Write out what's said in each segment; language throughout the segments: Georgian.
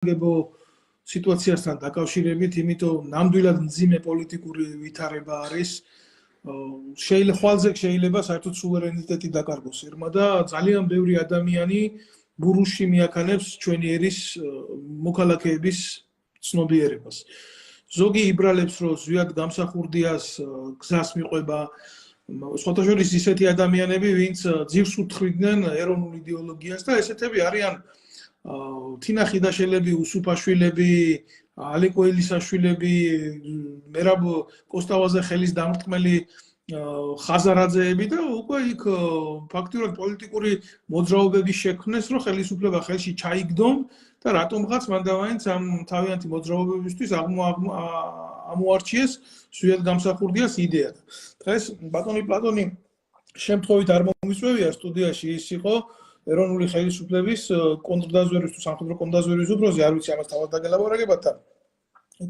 გებო სიტუაციასთან დაკავშირებით, იმიტომ ნამდვილად მძიმე პოლიტიკური ვითარება არის. შეიძლება საერთოდ სუვერენიტეტი დაკარგოს ერმა და ძალიან ბევრი ადამიანი ბურუში მიაქანებს ჩვენი ერის მოქალაქეების ცნობიერებას. ზოგი იბრალებს, რომ ზვიად გამსახურდიას გზას მიყვება, სხვათა შორის ისეთი ადამიანები, ვინც ძირს უთხრიდნენ ეროვნულ იდეოლოგიას და ესეთები არიან თინა ხიდაშელები, უსუფაშვილები, ალეკო ელისაშვილები, მერაბ კოსტავაზე ხელის დამრტყმელი ხაზარაძეები და უკვე იქ ფაქტიურად პოლიტიკური მოძრაობები შექმნეს, რომ ხელისუფლება ხელში ჩაიგდონ და რატომღაც მანდავაინც ამ თავიანთი მოძრაობებისთვის ამოარჩიეს ზვიად გამსახურდიას იდეა. დღეს ბატონი პლატონი შემთხვევით არ მომისვევია სტუდიაში, ის იყო ეროვნული ხელისუფლების კონტრდაზვერვის თუ სამხედრო კონტრდაზვერვის უფროსი, არ ვიცი ამას თავად დაგელაპარაკებათ და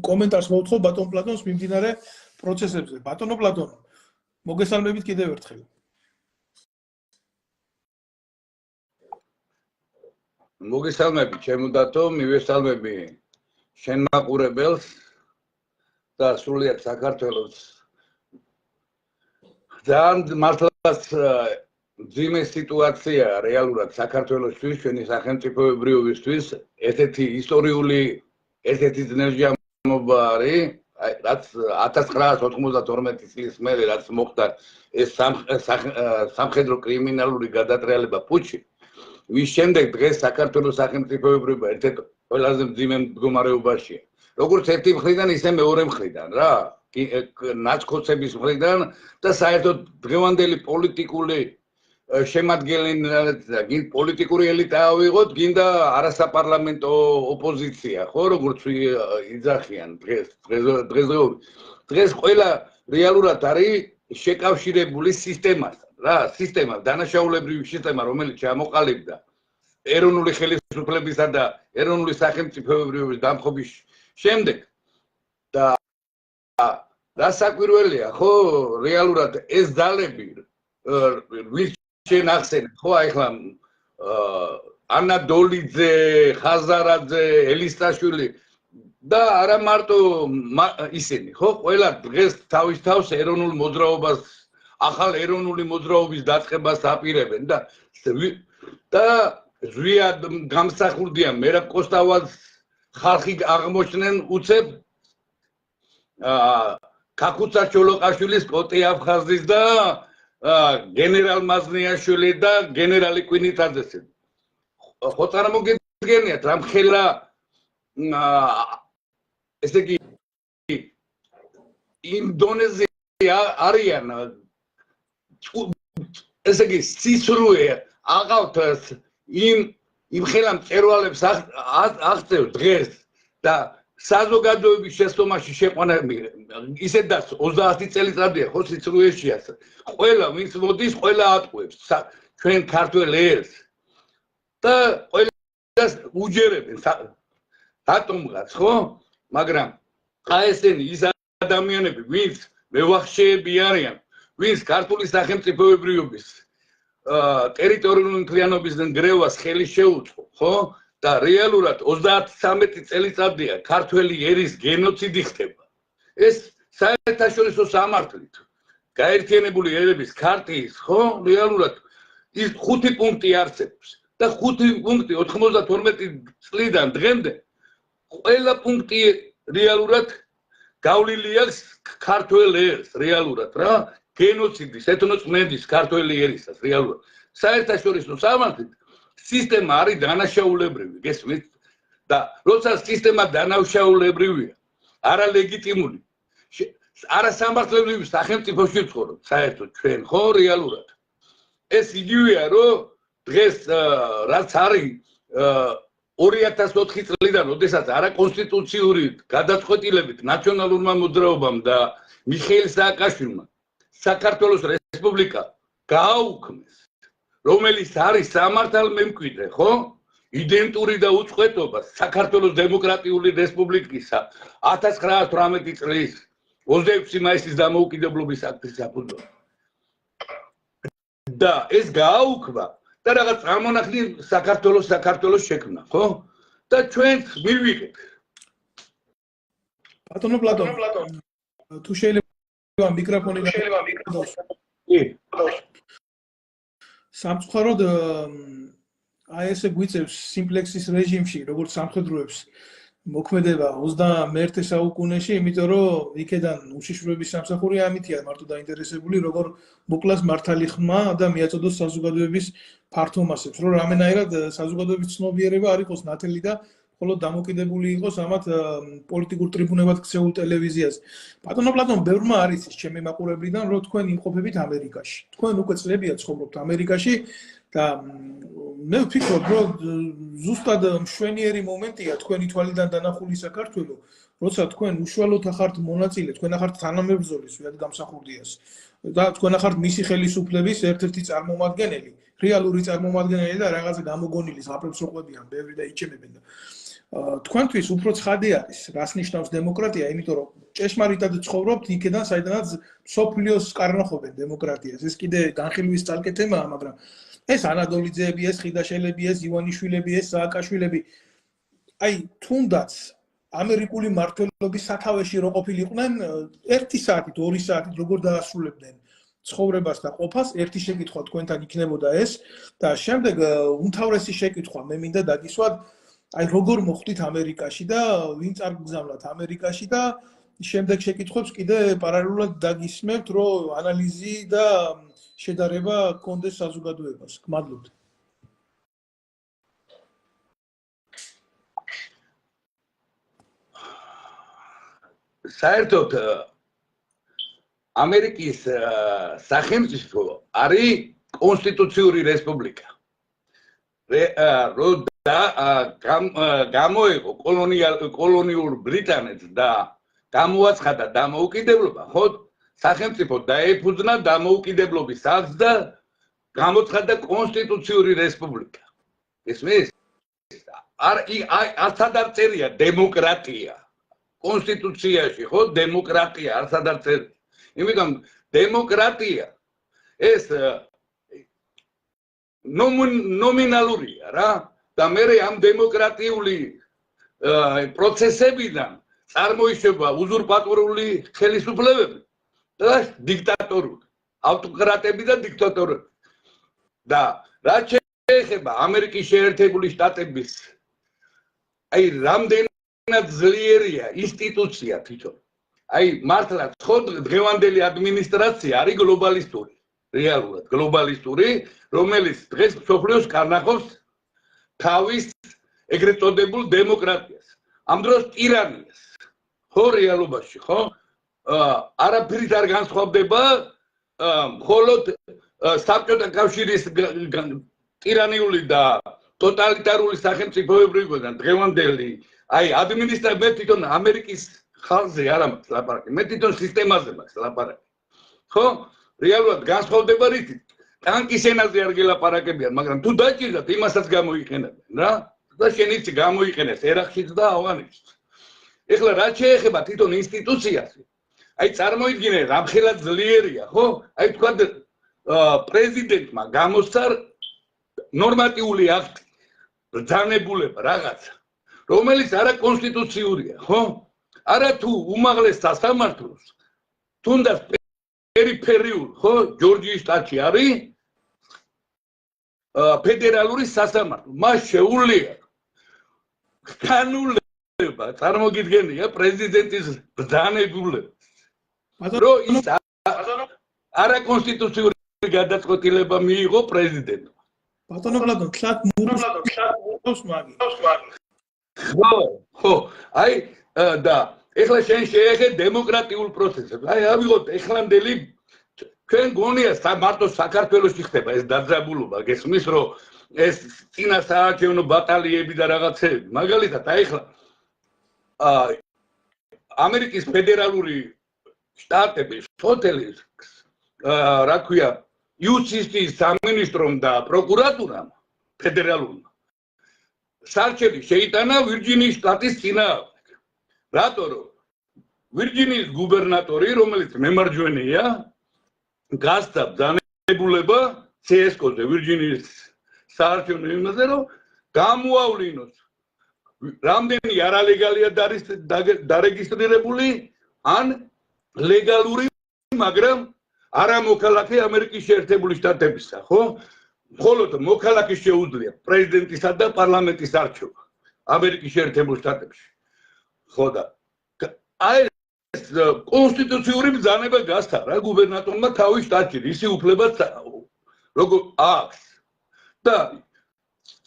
კომენტარს მოვთხოვ ბატონ პლატონს მიმდინარე პროცესებზე. ბატონო პლატონო, მოგესალმებით კიდევ ერთხელ. მოგესალმებით, ჩემო დათო, მივესალმები შენ მაყურებელს და სრულიად საქართველოს. ძალიან მართლაც ძიმე სიტუაცია რეალურად საქართველოსთვის, ჩვენი სახელმწიფოებრიობისთვის, ერთ-ერთი ისტორიული ერთ-ერთი ძნელჯამობა არის, რაც 1992 წლის მერე რაც მოხდა ეს სამხედრო კრიმინალური გადატრიალება პუჩი, ვის შემდეგ დღეს საქართველოს სახელმწიფოებრიობა ერთ-ერთ ყველაზე მძიმე მდგომარეობაშია. როგორც ერთი მხრიდან, ისე მეორე მხრიდან რა, ნაცქოცების მხრიდან და საერთოდ დღევანდელი პოლიტიკური შემადგენელი და პოლიტიკური ელიტა ავიღოთ, გინდა არასაპარლამენტო ოპოზიცია, ხო, როგორც იძახიან დღესდღეობით. დღეს ყველა რეალურად არის შეკავშირებული სისტემასთან, რა, სისტემა, დანაშაულებრივი სისტემა, რომელიც ჩამოყალიბდა ეროვნული ხელისუფლებისა და ეროვნული სახელმწიფოებრიობის დამხობის შემდეგ და რასაკვირველია, ხო, რეალურად ეს ძალები ვის შენ ახსენებ, ხო, ახლა ანა დოლიძე, ხაზარაძე, ელისტაშვილი და არა მარტო ისინი, ხო, ყველა დღეს თავის თავს ეროვნულ მოძრაობას, ახალ ეროვნული მოძრაობის დაწყებას აპირებენ და ზვიად გამსახურდიან მერაბ კოსტავას ხალხი აღმოჩნდნენ უცებ ქაქუცა ჩოლოყაშვილის, კოტე აფხაზის და გენერალ მაზნიაშვილი და გენერალი კვინიტაძეს. ხო წარმოგიდგენიათ რა მხელა ესე იგი იმ დონეზე არიან ესე იგი სიცრუე აყავთ იმ ხელა მწერვალებს აღწევ დღეს და საზოგადოების შეცდომაში შეყვანები ისედაც 30 წელიწადია ხო სიცრუეშია ყველა ვინც მოდის ყველა ატყუებს ჩვენ ქართველ ერს და ყველას უჯერებენ დატომღაც ხო მაგრამ აი ესენი ის ადამიანები ვინც მევახშეები არიან ვინც ქართული სახელმწიფოებრიობის ტერიტორიული მთლიანობის ნგრევას ხელი შეუწყო ხო და რეალურად 33 წელიწადია ქართველი ერის გენოციდი ხდება. ეს საერთაშორისო სამართლით გაერთიანებული ერების ქარტიის ხო რეალურად ის 5 პუნქტი არსებობს და 5 პუნქტი 92 წლიდან დღემდე ყველა პუნქტი რეალურად გავლილი აქვს ქართველ ერს რეალურად რა გენოციდის ეთნოწმენდის ქართველი ერისას რეალურად საერთაშორისო სამართლით სისტემა არის დანაშაულებრივი, გესმით? და როცა სისტემა დანაშაულებრივია, არალეგიტიმური, არასამართლებრივი სახელმწიფოში ვცხოვრობ, საერთოდ ჩვენ ხო რეალურად. ეს იგივეა, რომ დღეს რაც არის 2004 წლიდან, როდესაც არაკონსტიტუციური გადაწყვეტილებით ნაციონალურმა მოძრაობამ და მიხეილ სააკაშვილმა საქართველოს რესპუბლიკა გააუქმეს რომელიც არის სამართალმემკვიდრე, ხო? იდენტური და უწყვეტობა საქართველოს დემოკრატიული რესპუბლიკისა 1918 წლის 26 მაისის დამოუკიდებლობის აქტის საფუძველზე. და ეს გააუქმა და რაღაც წარმონაქმნი საქართველოს შექმნა, ხო? და ჩვენც მივიღეთ. ბატონო პლატონ, თუ შეიძლება მიკროფონი გადავსვი. სამწუხაროდ აი ესე გვიწევს სიმპლექსის რეჟიმში, როგორც სამხედროებს მოქმედება 21 საუკუნეში, იმიტომ რომ იქედან უშიშროების სამსახური ამითია მარტო დაინტერესებული, როგორ მოკლას მართალი ხმა და მიაწოდოს საზოგადოების ფართო მასებს, რომ რამენაირად საზოგადოების ცნობიერება არ იყოს ნათელი და მხოლოდ დამოკიდებული იყოს ამათ პოლიტიკურ ტრიბუნებად ქცეულ ტელევიზიაზე. ბატონო პლატონ, ბევრმა არის ის ჩემი მაყურებლიდან, რომ თქვენ იმყოფებით ამერიკაში. თქვენ უკვე წლებია ცხოვრობთ ამერიკაში და მე ვფიქრობ, რომ ზუსტად მშვენიერი მომენტია თქვენი თვალიდან დანახული საქართველო, როცა თქვენ უშუალოდ ახართ მონაწილე, თქვენ ახართ თანამებრძოლი სვიად გამსახურდიას და თქვენ ახართ მისი ხელისუფლების ერთ-ერთი წარმომადგენელი, რეალური წარმომადგენელი და რაღაცა გამოგონილი ზღაპრებს როყვებიან, ბევრი და იჩემებენ და თქვენთვის უფრო ცხადი არის, რას ნიშნავს დემოკრატია, იმიტომ რომ ჭეშმარიტად ცხოვრობთ იქედან, საიდანაც მსოფლიოს კარნახობენ დემოკრატიას. ეს კიდე განხილვის ძალკე თემაა, მაგრამ ეს ანადოლიძეები, ეს ხიდაშელები, ეს ივანიშვილები, ეს სააკაშვილები, აი თუნდაც ამერიკული მმართველობის სათავეში რო ყოფილიყვნენ 1 საათით, 2 საათით როგორ დაასრულებდნენ ცხოვრებას და ყოფას, ერთი შეკითხვა თქვენთან იქნებოდა ეს და შემდეგ უმთავრესი შეკითხვა მე მინდა დაგისვათ, აი როგორ მოხვდით ამერიკაში და ვინ წარგზავნათ ამერიკაში და შემდეგ შეკითხვებს კიდე პარალელურად დაგისმევთ, რომ ანალიზი და შედარება კონდეს საზოგადოებას. გმადლობთ. საერთოდ ამერიკის სახელმწიფო არის კონსტიტუციური რესპუბლიკა. და გამოეყო კოლონიურ ბრიტანეთს და გამოაცხადა დამოუკიდებლობა, ხო? სახელმწიფო დაეფუძნა დამოუკიდებლობის აქტს და გამოცხადა კონსტიტუციური რესპუბლიკა. ისმის? არცად არ წერია დემოკრატია. კონსტიტუციაში, ხო, დემოკრატია არცად არ წერია. იმიტომ დემოკრატია ეს ნომინალურია რა და მე ამ დემოკრატიული პროცესებიდან წარმოიშობა უზურპატორული ხელისუფლებები და დიქტატორული ავტოკრატები და დიქტატორები და რაც შეეხება ამერიკის შეერთებული შტატების აი რამდენად ძლიერია ინსტიტუცია თვითონ აი მართლაც ხო დღევანდელი ადმინისტრაცია არის გლობალისტური რეალურად გლობალისტური რომელიც დღეს მსოფლიოს კარნახობს თავის ეგრეთ წოდებულ დემოკრატიას ამ დროს ტირანიას ხო რეალობაში ხო არაფრით არ განსხვავდება მხოლოდ საბჭოთა კავშირის ტირანიული და ტოტალიტარული სახელმწიფოებრიობიდან დღევანდელი აი ადმინისტრაცია მე თვითონ ამერიკის ხალხზე არ მაქვს ლაპარაკი მე თვითონ სისტემაზე მაქვს ლაპარაკი ხო რეალურად განსხვავდება რითიც ტანკის ენაზე არ გელაპარაკებიან მაგრამ თუ დაჭირდათ იმასაც გამოიყენებენ რა და შენიც გამოიყენეს ერახშიც და ავღანეთშიც ეხლა რაც შეეხება თვითონ ინსტიტუციას აი წარმოიდგინე რამხელა ძლიერია ხო აი თქვა პრეზიდენტმა გამოსცა ნორმატიული აქტი ბრძანებულება რაღაცა რომელიც არა კონსტიტუციურია ხო არა თუ უმაღლეს სასამართლოს თუნდაც პერიფერიულ ხო ჯორჯიის შტატში არის ფედერალური სასამართლო მას შეუძლია განულება წარმოგიდგენია პრეზიდენტის ბრძანებულებას რომ ის არა კონსტიტუციური გადაწყვეტილება მიიღო პრეზიდენტმა ბატონო პლატონ ხლად მურავს მაგი ხო აი და ეხლა შენ შეეხე დემოკრატიულ პროცესებს აი ავიღოთ ეხლანდელი ჩვენ გონია მარტო საქართველოში ხდება ეს დაძაბულობა გესმის რომ ეს წინა საარჩევნო ბატალიები და რაღაცეები მაგალითად აი ეხლა ამერიკის ფედერალური შტატების შტატების რა ქვია იუსტიციის სამინისტრომ და პროკურატურამ ფედერალურმა საარჩევი შეიტანა ვირჯინიის შტატის წინააღმდეგ რატო რომ ვირჯინიის გუბერნატორი რომელიც მემარჯვენეა გასცა ბრძანებულება CSK-ზე ვირჯინიის საარჩევნო იმაზე რომ გამოავლინოს რამდენი არალეგალია დარეგისტრირებული ან ლეგალური, მაგრამ არამოქალაქე ამერიკის შეერთებული შტატებისა, ხო? მხოლოდ მოქალაქეს შეუძლია პრეზიდენტისა და პარლამენტის არჩევა ამერიკის შეერთებულ შტატებში. ხო და აი ეს კონსტიტუციური ბრძანება გასცა რა გუბერნატორმა თავის შტატში, ისი უფლებაც როგორ აქვს. და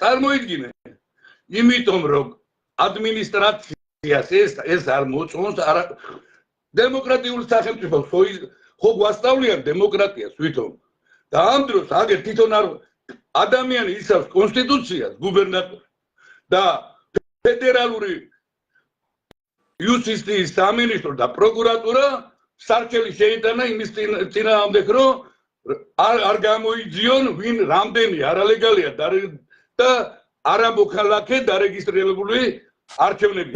წარმოიდგინე, იმიტომ რომ ადმინისტრაციას ეს არ მოწონს, დემოკრატიული სახელმწიფოს ხო გვასწავლიან დემოკრატიას თვითონ. და ამ დროს აგერ თვითონ არ ადამიანი იცავს კონსტიტუციას, გუბერნატორი და ფედერალური იუსტიციის სამინისტრო და პროკურატურა სარჩელი შეიტანა იმის წინააღმდეგ, რომ არ გამოიძიონ ვინ რამდენი არალეგალია და არამოქალაქე დარეგისტრირებული არჩევნები.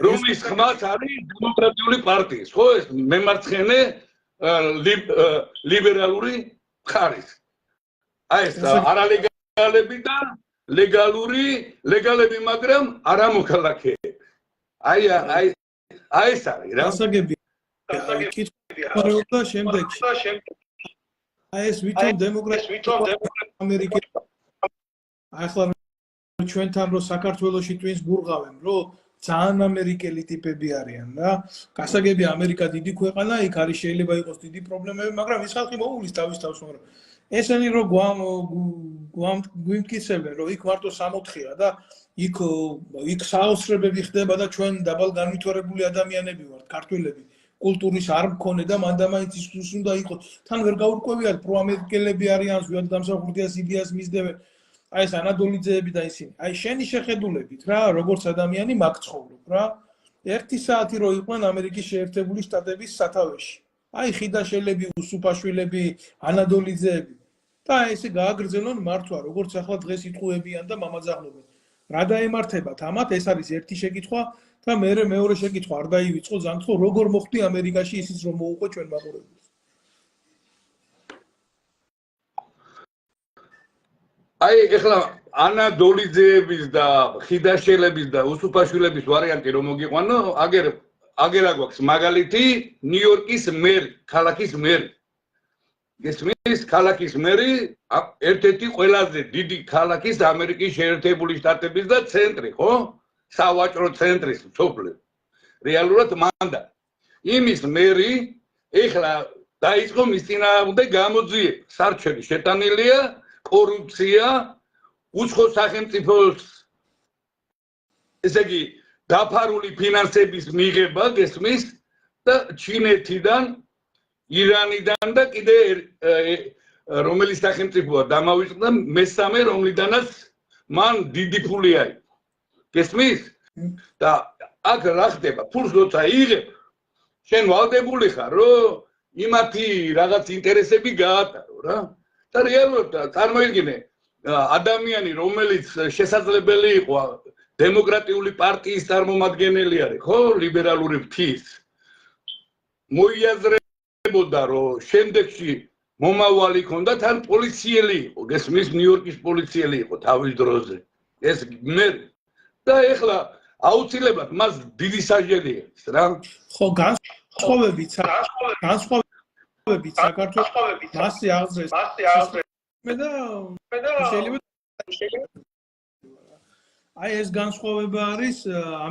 რომლის ხმაც არის დემოკრატიული პარტიის, ხო ეს მემარცხენე ლიბერალური მხარის. აი ეს არალეგალები და ლეგალები, მაგრამ არამოქალაქე. აი ეს არის რა. კითხვა შემდეგში. აი ეს ვითომ დემოკრატია ამერიკის ახლა ჩვენთან რო საქართველოში twins ბურღავენ, რომ ძალიან ამერიკელი ტიპები არიან რა. გასაგებია ამერიკა დიდი ქვეყანა, იქ არის შეიძლება იყოს დიდი პრობლემები, მაგრამ ის ხალხი მოულის თავის თავს, მაგრამ ესენი რო გვიმტკიცებენ, რომ იქ მარტო 64-ია და იქ საოცრებები ხდება და ჩვენ დაბალ განვითარებული ადამიანები ვართ, ქართველები. კულტურის არ მქონე და მანდამაინც ის უნდა იყოს. თან ვერ გაურკვევიათ პროამერიკელები არიან, ზუსტად დამსახურდიას იდეას მისდევენ. აი ეს ანადოლიძეები და ისინი. აი შენი შეხედულებით რა, როგორც ადამიანი მაგ ცხოვრობ რა. 1 საათი რო იყვნენ ამერიკის შეერთებული შტატების სათავეში. აი ხიდაშელები, უსუპაშვილები, ანადოლიძეები. და ესე გააგრძელონ მართვა, როგორც ახლა დღეს იტყუებიან და მამაძაღლობენ. რა დაემართებათ ამათ? ეს არის ერთი შეკითხვა და მეორე შეკითხვა არ დაივიწყო ზანქო, როგორ მოხდი ამერიკაში ისიც რომ მოუყო ჩვენ მაყურებელს. აი ეხლა ანადოლიძეების და ხიდაშელების და უსუპაშვილების ვარიანტი რომ მოგიყვანო, აგერა გვაქვს მაგალითი ნიუ-იორკის მერი, ქალაქის მერი. გესმის, ქალაქის მერი ერთ-ერთი ყველაზე დიდი ქალაქის ამერიკის შეერთებული შტატების და ცენტრი, ხო? სავაჭრო ცენტრის სოფლი. რეალურად მანდა. იმის მერი ეხლა დაიწყო მის წინააღმდეგ გამოძიება. სარჩელი შეტანილია, კორუფცია, უცხო სახელმწიფოს ესე იგი დაფარული ფინანსების მიღება, გესმის და ჩინეთიდან, ირანიდან და კიდე რომელი სახელმწიფოა დამავიწყდა მესამე, რომლიდანაც მან დიდი ფული აიღო. გესმის? და აქ რა ხდება? ფულს როცა იღებ, შენ ვალდებული ხარ, რომ იმათი რაღაც ინტერესები გაატარო რა. და რეალურად წარმოიდგინე, ადამიანი, რომელიც შესაძლებელი იყო დემოკრატიული პარტიის წარმომადგენელი არის, ხო, ლიბერალური ფრთის, მოიაზრებოდა, რომ შემდეგში მომავალი ჰქონდა, თან პოლიციელი იყო, გესმის, ნიუ-იორკის პოლიციელი იყო თავის დროზე. ეს მერი და ეხლა აუცილებლად მას დიდი საჯელი აქვს რა. ხო, განსხვავებით საქართველოს მასე აღძრეს და შეიძლება აი ეს განსხვავება არის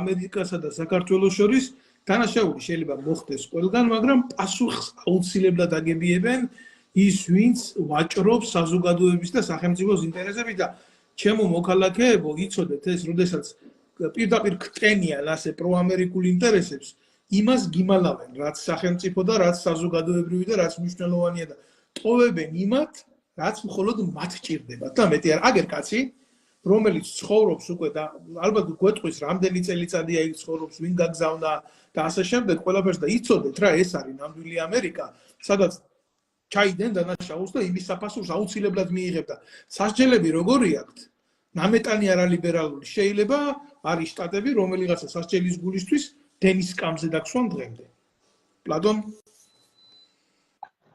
ამერიკასა და საქართველოს შორის. დანაშაული შეიძლება მოხდეს ყველგან, მაგრამ პასუხს აუცილებლად აგებიებენ ის, ვინც ვაჭრობს საზოგადოების და სახელმწიფოს ინტერესებით და ჩემო მოქალაქეებო, იცოდეთ ეს, როდესაც პირდაპირ ქტენიან ასე პროამერიკულ ინტერესებს, იმას გიმალავენ, რაც სახელმწიფო და რაც საზოგადოებრივი და რაც მნიშვნელოვანია და ტოვებენ იმათ, რაც მხოლოდ მათ ჭირდებათ და მეტი არ აგერ კაცი, რომელიც ცხოვრობს უკვე და ალბათ გვეტყვის რამდენი წელიწადია იქ ცხოვრობს, ვინ გაგზავნა და ასე შემდეგ, ყველაფერს და იცოდეთ რა, ეს არის ნამდვილი ამერიკა, სადაც ჩაიდენ დანაშაულს და იმის საფასურს აუცილებლად მიიღებ და სასჯელები როგორი აქვთ? ნამეტანი არალიბერალური. შეიძლება არის შტატები, რომელიღაცა სასჯელის გულისთვის დენის სკამზე დაგსვან დღემდე. პლატონ?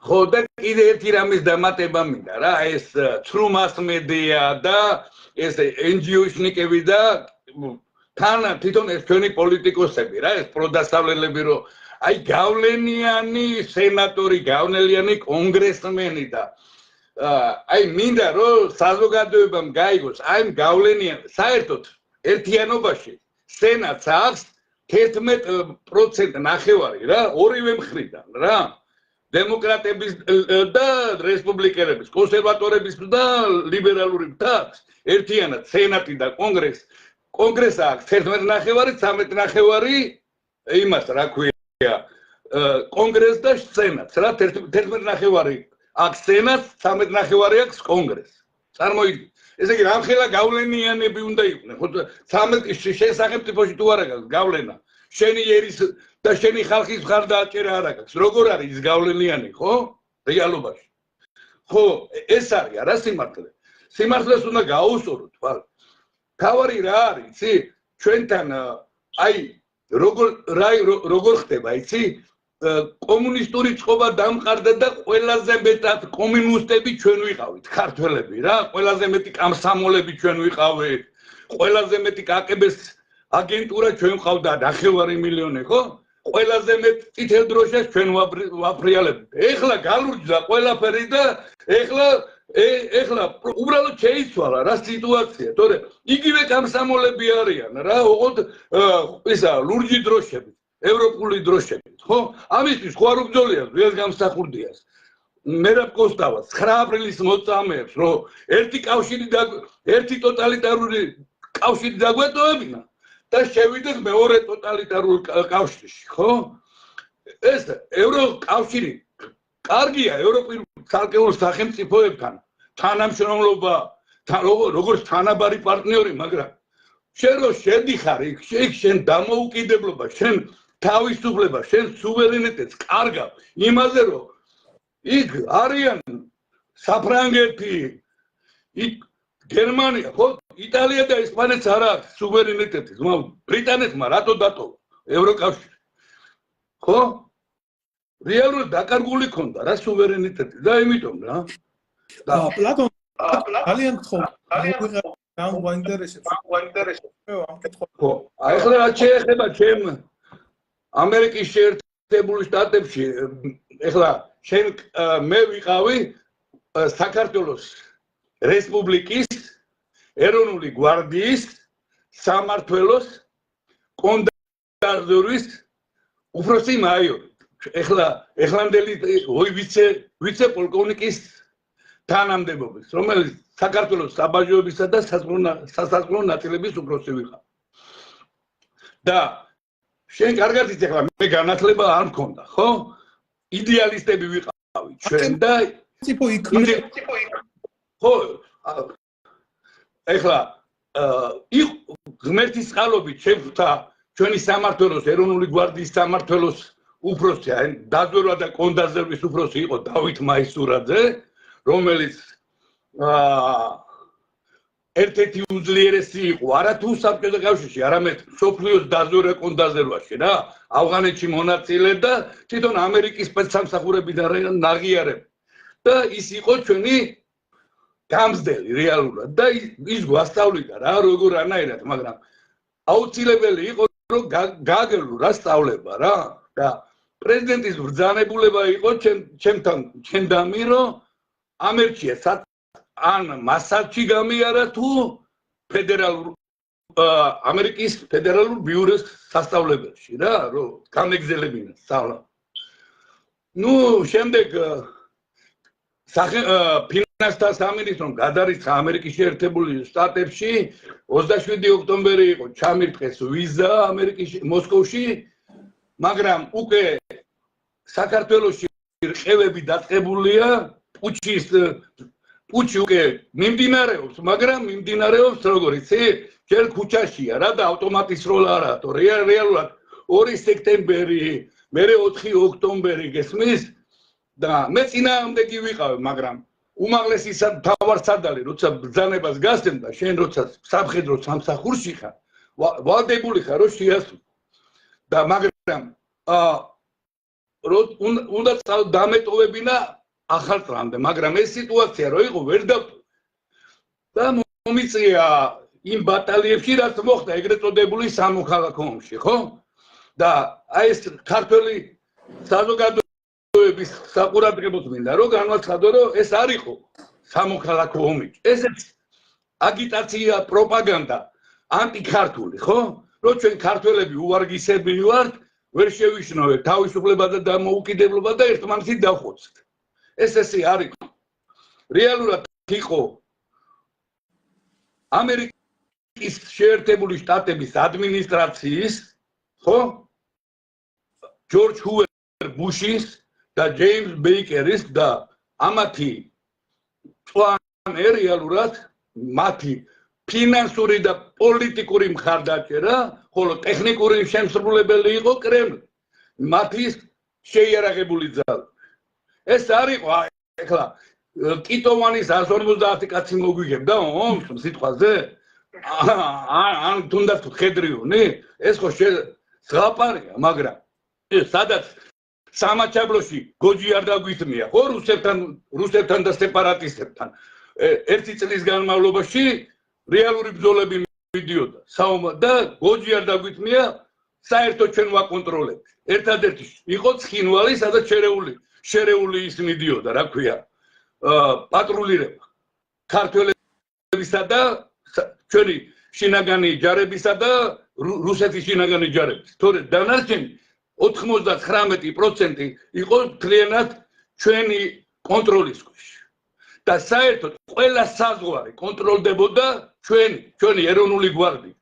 ხო და კიდე ერთი რამის დამატება მინდა რა, ეს true mass media და ეს NGO-შნიკები და თან თვითონ ეს ჩვენი პოლიტიკოსები რა ეს პროდასავლელები რომ აი გავლენიანი სენატორი გავლენიანი კონგრესმენი და აი მინდა რომ საზოგადოებამ გაიგოს აი გავლენიან საერთოდ ერთიანობაში სენატს აქვს 11% ნახევარი რა ორივე მხრიდან რა დემოკრატების და რესპუბლიკელების კონსერვატორების და ლიბერალური აქვს ერთიანად სენატი და კონგრესს აქვს 11 ნახევარი 13 ნახევარი იმას რა ქვია კონგრესს და სენატს რა 11 ნახევარი აქვს სენატს 13 ნახევარი აქვს კონგრესს წარმოიდგინე ესე იგი რამხელა გავლენიანები უნდა იყვნენ ხო 13 შესაძლებლობაში თუ არა გაქვს გავლენა შენი ერის და შენი ხალხის მხარდაჭერა არ აქვს როგორ არის ის გავლენიანი ხო რეალობაში ხო ეს არის არა სიმართლე სიმართლეს უნდა გაუსწოროთ თვალ თავარი რა არის იცი ჩვენთან აი როგორ ხდება იცი კომუნისტური წყობა დამყარდა და ყველაზე მეტად კომუნისტები ჩვენ ვიყავით ქართველები რა ყველაზე მეტი კამსამოლები ჩვენ ვიყავით ყველაზე მეტი კაკბ-ს აგენტურა ჩვენ ვყავდა 9 მილიონი ხო ყველაზე მეტ წითელ დროშას ჩვენ ვაფრიალებთ ეხლა გალურჯდა ყველაფერი და ეხლა უბრალოდ შეიცვალა რა სიტუაცია თორე იგივე კამსამოლები არიან რა ოღონდ ისა ლურჯი დროშები ევროპული დროშები ხო ამისთვის ხო არ უბრძოლიათ ვიას გამსახურდიას მერაბ კოსტავას 9 აპრილის მოწამეებს რომ ერთი ტოტალიტარული კავშირი დაგვეტოვებინა და შევიდეთ მეორე ტოტალიტარულ კავშირში ხო ეს ევროკავშირი კარგია ევროპულ ცალკეულ სახელმწიფოებთან თანამშრომლობა როგორც თანაბარი პარტნიორი მაგრამ შენ რო შედიხარ იქ შენ დამოუკიდებლობა შენ თავისუფლება შენ სუვერენიტეტს კარგავ იმაზე რომ იქ არიან საფრანგეთი იქ გერმანია ხო იტალია და ესპანეთს არ აქვს სუვერენიტეტი ბრიტანეთმა რატო დატოვა ევროკავშირი ხო რეალურად დაკარგული ქონდა რა სუვერენიტეტი და იმიტომ რა და პლატონ ძალიან გთხოვ გაინტერესებს ხო აი ახლა რა შეეხება ჩემ ამერიკის შეერთებულ შტატებში ეხლა შენ მე ვიყავი საქართველოს რესპუბლიკის ეროვნული გვარდიის სამმართველოს კონდაზორის უფროსი მაიორი ეხლანდელი ვიცე პოლკოვნიკის თანამდებობის რომელიც საქართველოს საბაჟოებისა და სასაზღვრო ნაწილების უფროსი ვიყავ და შენ კარგად იცი ახლა მე განათლება არ მქონდა ხო იდეალისტები ვიყავი ჩვენ და ხო ეხლა ღმერთის წყალობით შეხვდა ჩვენი სამმართველოს ეროვნული გვარდიის სამმართველოს უფროსი აი დაზვერვა და კონდაზერვის უფროსი იყო დავით მაისურაძე რომელიც ერთ-ერთი უძლიერესი იყო არა თუ საბჭოთა კავშირში არამედ სოფლიოს დაზვერვა კონდაზერვაში რა ავღანეთში მონაწილე და თვითონ ამერიკის სპეცსამსახურებიდან ნაღიარები და ის იყო ჩვენი გამზდელი რეალურად და ის გვასწავლიდა რა როგორ ანაირად მაგრამ აუცილებელი იყო რომ გაგელო რა სწავლება რა და პრეზიდენტის ბრძანებულება იყო ჩემთან რომ ამერჩია ან მასალში გამიარა თუ ფედერალურ ამერიკის ფედერალურ ბიუროს სასწავლებელში რა რომ გამეგზელებინა სწავლა ნუ შემდეგ ფინანსთა სამინისტრომ გადარიცხა ამერიკის შეერთებული შტატებში 27 ოქტომბერი იყო ჩამირთეს ვიზა ამერიკის მოსკოვში მაგრამ უკვე საქართველოში რყევები დაწყებულია პუჩი უკვე მიმდინარეობს მაგრამ მიმდინარეობს როგორ იცი ჯერ ქუჩაშია რა და ავტომატის როლა არა თო რეალურად 2 სექტემბერი მე 4 ოქტომბერი გესმის და მე წინააღმდეგი ვიყავი მაგრამ უმაღლესი თავარსარდალი როცა ბრძანებას გასცემდა შენ როცა სამხედრო სამსახურში ხარ ვალდებული ხარ რომ შეასრულო და მაგრამ უნდა დამეტოვებინა ახალწლამდე მაგრამ ეს სიტუაცია რო იყო ვერ და მომიწია იმ ბატალიებში, რაც მოხდა ეგრეთ წოდებული სამოქალაქო ომში, ხო? და აი ეს ქართველი საზოგადოების საყურადღებოდ მინდა რომ განვაცხადო, რომ ეს არ იყო სამოქალაქო ომი. ესეც აგიტაცია, პროპაგანდა ანტიქართული, ხო? რომ ჩვენ ქართველები უვარგისები ვართ, ვერ შევიშნოვეთ თავისუფლება და დამოუკიდებლობა და ერთმანეთს დავხოცეთ. ესე არ იყო. რეალურად იყო ამერიკის შეერთებული შტატების ადმინისტრაციის, ხო? ჯორჯ ჰუვერ ბუშის და ჯეიმს ბეიკერის და ამათი პლანი რეალურად მათი ფინანსური და პოლიტიკური მხარდაჭერა, ხოლო ტექნიკური შემსრულებელი იყო კრემლი. მათი შეიარაღებული ძალა. ეს არ იყო ეხლა კიტოვანის 150 კაცი მოგვიგებდა ომს სიტყვაზე? ან თუნდაც ხედრიული? ეს ხო ზღაპარია, მაგრამ სადაც სამაჩაბლოში გოჯი არ დაგვისმია, ხო, რუსებთან და სეპარატისტებთან. ერთი წლის განმავლობაში რეალური ბრძოლები მიდიოდა. და გოჯი არ დაგვისმია, საერთოდ ჩვენ ვაკონტროლებთ. ერთადერთი იყო ცხინვალი, სადაც შერეული ის მიდიოდა, რა ქვია, პატრულირება. ქართველებისა და ჩვენი შინაგანი ჯარებისა და რუსეთის შინაგანი ჯარების. თორე დანარჩენი 99% იყო მთლიანად ჩვენი კონტროლის ქვეშ. და საერთოდ ყველა საზღვარი კონტროლდებოდა ჩვენი ეროვნული გვარდით.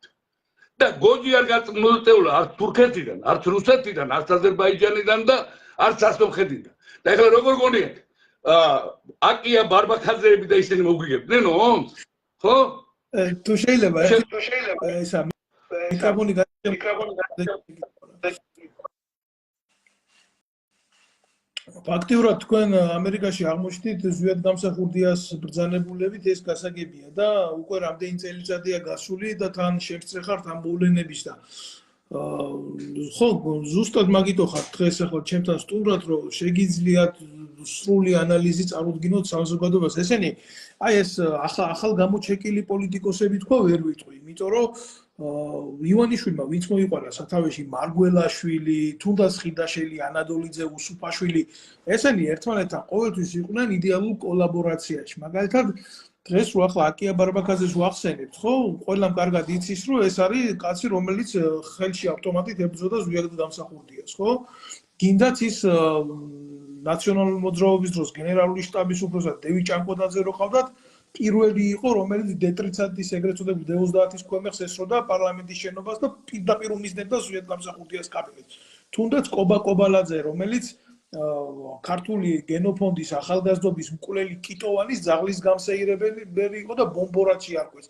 და გოჯი არ გაწმულწევლა არც თურქეთიდან, არც რუსეთიდან, არც აზერბაიჯანიდან და არც ასტომხედიდან. და ეხლა როგორ გონიათ? აკია ბარბაქაძეები და ისინი მოგვიგებდნენ ომს? ხო? თუ შეიძლება ესა მიკროფონი ფაქტიურად თქვენ ამერიკაში აღმოჩნდით ზვიად გამსახურდიას ბრძანებულებით, ეს გასაგებია და უკვე რამდენი წელიწადია გასული და თან შემსწრეხართ ამ მოვლენების და ხო, ზუსტად მაგითო ხართ დღეს ახლა ჩემთან სტუმრად, რომ შეგიძლიათ სრული ანალიზი წარუდგინოთ საზოგადოებას. ესენი აი ეს ახალ გამოჩეკილი პოლიტიკოსები თქვა ვერ ვიტყვი, იმიტომ რომ ივანიშვილმა ვინც მოიყვანა სათავეში მარგველაშვილი, თუნდაც ხიდაშელი, ანადოლიძე, უსუფაშვილი, ესენი ერთმანეთთან ყოველთვის იყვნენ იდეალურ კოლაბორაციაში. მაგალითად დღეს რო ახლა აკია ბარბაქაძეს ვახსენებთ, ხო? ყველამ კარგად იცის, რომ ეს არის კაცი, რომელიც ხელში ავტომატით ებრძოდა ზვიად გამსახურდიას, ხო? გინდათ ის ნაციონალური მოძრაობის დროს გენერალური შტაბის უფროსად დევი ჭანკოდაძე რო ყავდათ, პირველი იყო, რომელიც დეტრიცანტის ეგრეთ წოდებული დ-30-ის ქვემეხს ესროდა პარლამენტის შენობას და პირდაპირ უმიზნებდა ზვიად გამსახურდიას კაბინეტს. თუნდაც კობა კობალაძე, რომელიც ქართული გენოფონდის ახალგაზრდობის მკვლელი კიტოვანის ძაღლის გამსეირებელი იყო და ბომბორატში არქვეს.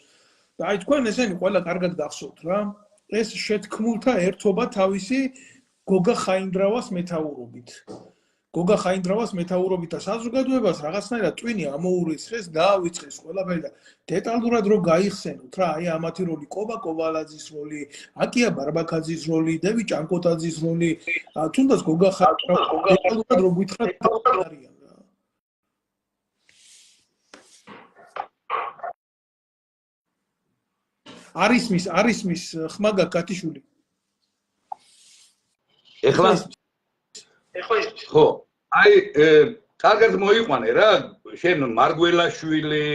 და აი თქვენ ესენი ყველა კარგად გახსოვთ რა. ეს შეთქმულთა ერთობა თავისი გოგა ხაინდრავას მეთაურობით. გოგა ხაინდრავას მეთაურობით და საზოგადოებას რაღაცნაირად ტვინი ამოურიცხეს, დაავიწყეს ყველაფერი და დეტალურად რო გაიხსენოთ რა, აი ამათი როლი, კობა კოვალაძის როლი, აკია ბარბაქაძის როლი, დევი ჭანკოტაძის როლი, თუნდაც გოგა ხაინდრავა დეტალურად რო გითხრათ არიან რა. არის მის ხმაგა კათიშვილი. ეხლა ხო აი კარგად მოიყვანე რა შენ მარგველაშვილი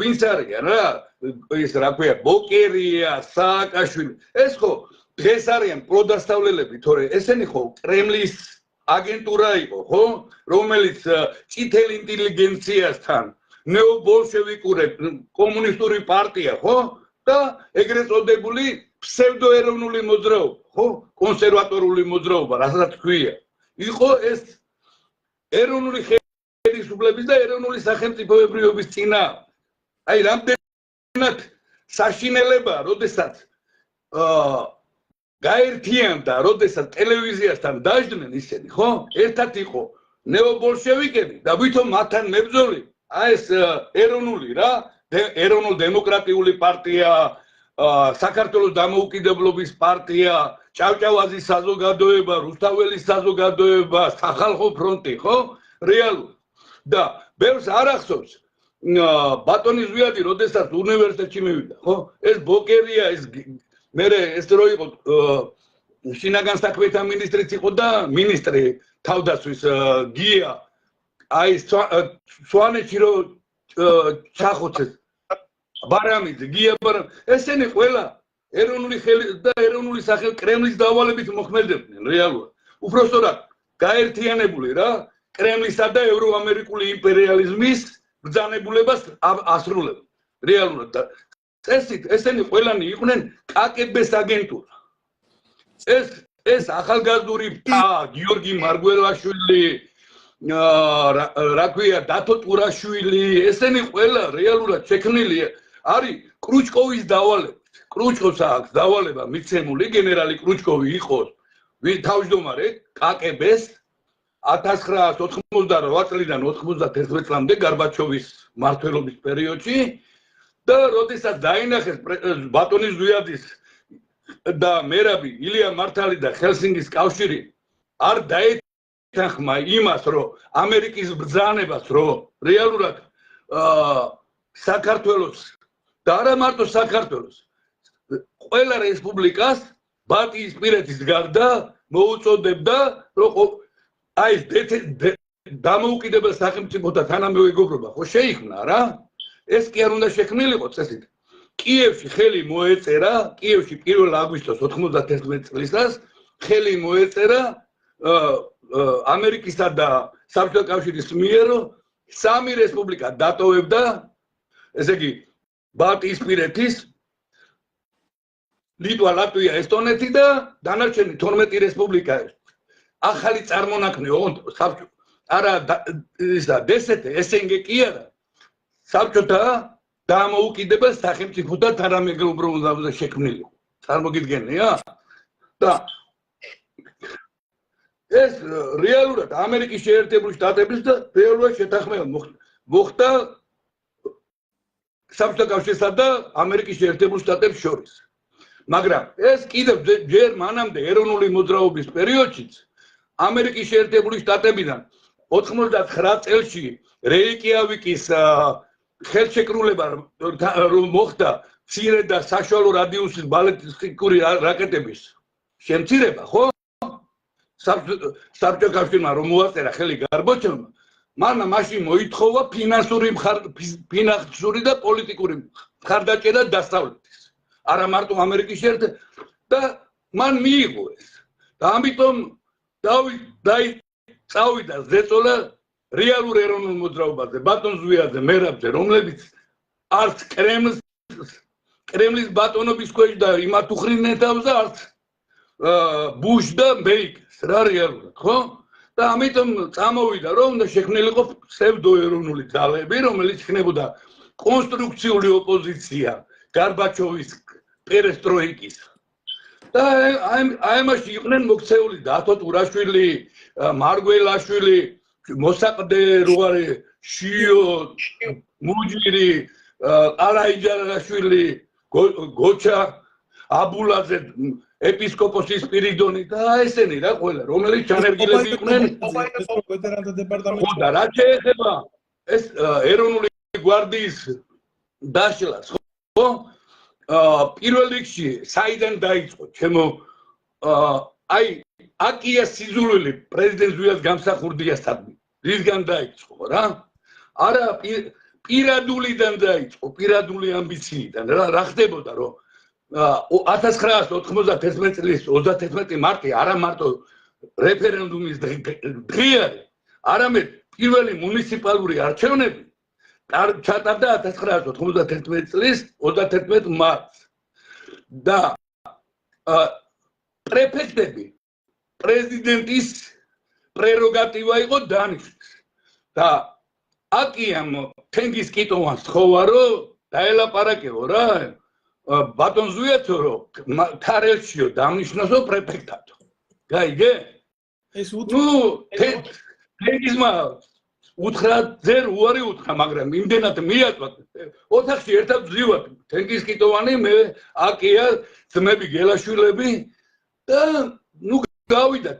ვინც არიან რა ის რა ქვია ბოკერია სააკაშვილი ეს ხო დღეს არიან პროდასტავლელები თორე ესენი ხო კრემლის აგენტურა იყო ხო რომელიც წითელ ინტელიგენციასთან ნეობოლშევიკური კომუნისტური პარტია ხო და ეგრეთ წოდებული ფსევდოეროვნული მოძრაობა ხო კონსერვატორული მოძრაობა რასაც ქვია იყო ეს ეროვნული ხელისუფლების და ეროვნული სახელმწიფოებრიობის წინა აი რამდენად საშინელებაა როდესაც გაერთიანდა როდესაც ტელევიზიასთან დაждდნენ ისინი ხო ერთად იყო ნეობოლშევიკები და ვითომ მათთან მებრძოლი აი ეს ეროვნული რა ეროვნულ-დემოკრატიული პარტია საქართველოს დამოუკიდებლობის პარტია ჭავჭავაძის საზოგადოება რუსთაველის საზოგადოება სახალხო ფრონტი ხო რეალურად და ბევრს არ ახსოვს ბატონი ზვიადი როდესაც უნივერსიტეტში მივიდა, ხო? ეს ბოკერია, ეს მერე ეს რო იყო შინაგან საქმეთა მინისტრიც იყო და მინისტრი თავდაცვის გია აი სვანეთში რო ჩახოცეს ბარამიძე გია ესენი ყველა ეროვნული ხელი და ეროვნული სახელი კრემლის დავალებით მოქმედებდნენ რეალურად. უпростоრად გაერთიანებული რა კრემლისა და ევროამერიკული იმპერიალიზმის ბრძანებულებას ასრულებდნენ რეალურად და ესენი ყველანი იყვნენ კაკებეს აგენტურა. ეს ახალგაზრდური გიორგი მარგველაშვილი რა ქვია დათო ტურაშვილი ესენი ყველა რეალურად შექმნილია არის კრუჩკოვის დავალებით. კრუჩკოვს აქვს დავალება მიცემული გენერალი კრუჩკოვი იყოს თავმჯდომარე კაკებეს 1988 წლიდან 91 წლამდე გარბაჩოვის მმართველობის პერიოდში და როდესაც დაინახეს ბატონი ზვიადის და მერაბი ილია მართალი და ჰელსინკის კავშირი არ დაეთანხმა იმას რომ ამერიკის ბრძანებას რომ რეალურად საქართველოს და არა მარტო საქართველოს ყველა რესპუბლიკას ბალტიისპირეთის გარდა მოუწოდებდა რომ აი დამოუკიდებელ სახელმწიფოთა თანამეგობრობა ხო შეიქმნა რა ეს კი არ უნდა შექმნილიყო წესით კიევში ხელი მოეწერა კიევში 1 აგვისტოს 91 წლისას ხელი მოეწერა ამერიკისა და საბჭოთა კავშირის მიერ სამი რესპუბლიკა დატოვებდა ესე იგი ბალტიისპირეთის ლიტვა ლატვია ესტონეთი და დანარჩენი 12 რესპუბლიკა ახალი წარმონაქმნი არა ისა დსთ სნგ კი არა საბჭოთა დამოუკიდებელ სახელმწიფოთა თანამეგობრობაზე შექმნილი წარმოგიდგენია და ეს რეალურად ამერიკის შეერთებული შტატების და რეალურად შეთანხმება მოხდა საბჭოთა კავშირსა და ამერიკის შეერთებულ შტატებს შორის მაგრამ ეს კიდევ ჯერ მანამდე ეროვნული მოძრაობის პერიოდშიც ამერიკის შეერთებული შტატებიდან 99 წელში რეიკიავიკის ხელშეკრულება რომ მოხდა მცირე და საშუალო რადიუსის ბალისტიკური რაკეტების შემცირება ხო საბჭოთა კავშირმა რომ მოაწერა ხელი გარბაჩოვმა მან მაშინ მოითხოვა ფინანსური და პოლიტიკური მხარდაჭერა დასავლეთის არა მარტო ამერიკის შეერთებულ და მან მიიღო ეს და ამიტომ წავიდა ზეწოლა რეალურ ეროვნულ მოძრაობაზე ბატონ ზვიადზე მერაბზე რომლებიც არც კრემლის ბატონობის ქვეშ და იმათ უხრინეთავს და არც ბუშ და ბეიკერს რა რეალურად ხო და ამიტომ წამოვიდა რომ უნდა შექმნილიყო ფსევდოეროვნული ძალები რომელიც იქნებოდა კონსტრუქციული ოპოზიცია გარბაჩოვის პერესტროიკის და აი ამაში იყვნენ მოქცეული დათო ტურაშვილი მარგველაშვილი მოსაყდე როარი შიო მუჯირი ალაიჯარაშვილი გოჩა აბულაძე ეპისკოპოსი სპირიდონი და ესენი რა ყველა რომელიც ჩანერგილები იყვნენ ვეტერანთა დეპარტამენტში ხო და რა შეეხება ეს ეროვნული გვარდიის დაშლას ხო პირველ რიგში საიდან დაიწყო ჩემო აი აკია სიზულული პრეზიდენტ ზვიად გამსახურდიასთან რისგან დაიწყო რა არა პირადულიდან დაიწყო პირადული ამბიციიდან რა ხდებოდა რომ 1991 წლის 31 მარტი არა მარტო რეფერენდუმის დღე არის არამედ პირველი მუნიციპალური არჩევნები ჩატარდა 1991 წლის 31 მარტს და პრეფექტები პრეზიდენტის პრეროგატივა იყო დანიშნეს და აკიამ თენგის კიტოვანს თხოვა რომ დაელაპარაკეო რა ბატონ ზვიადსო რომ თარელშიო დამნიშნოსო პრეფექტატო გაიგე ეს თენგისმა უთხრა ძერ უარი უთხრა მაგრამ იმდენად მიაწვა ოთახში ერთად ვზივად თენგის კიტოვანი მე აკია ძმები გელაშვილები და ნუ გავიდა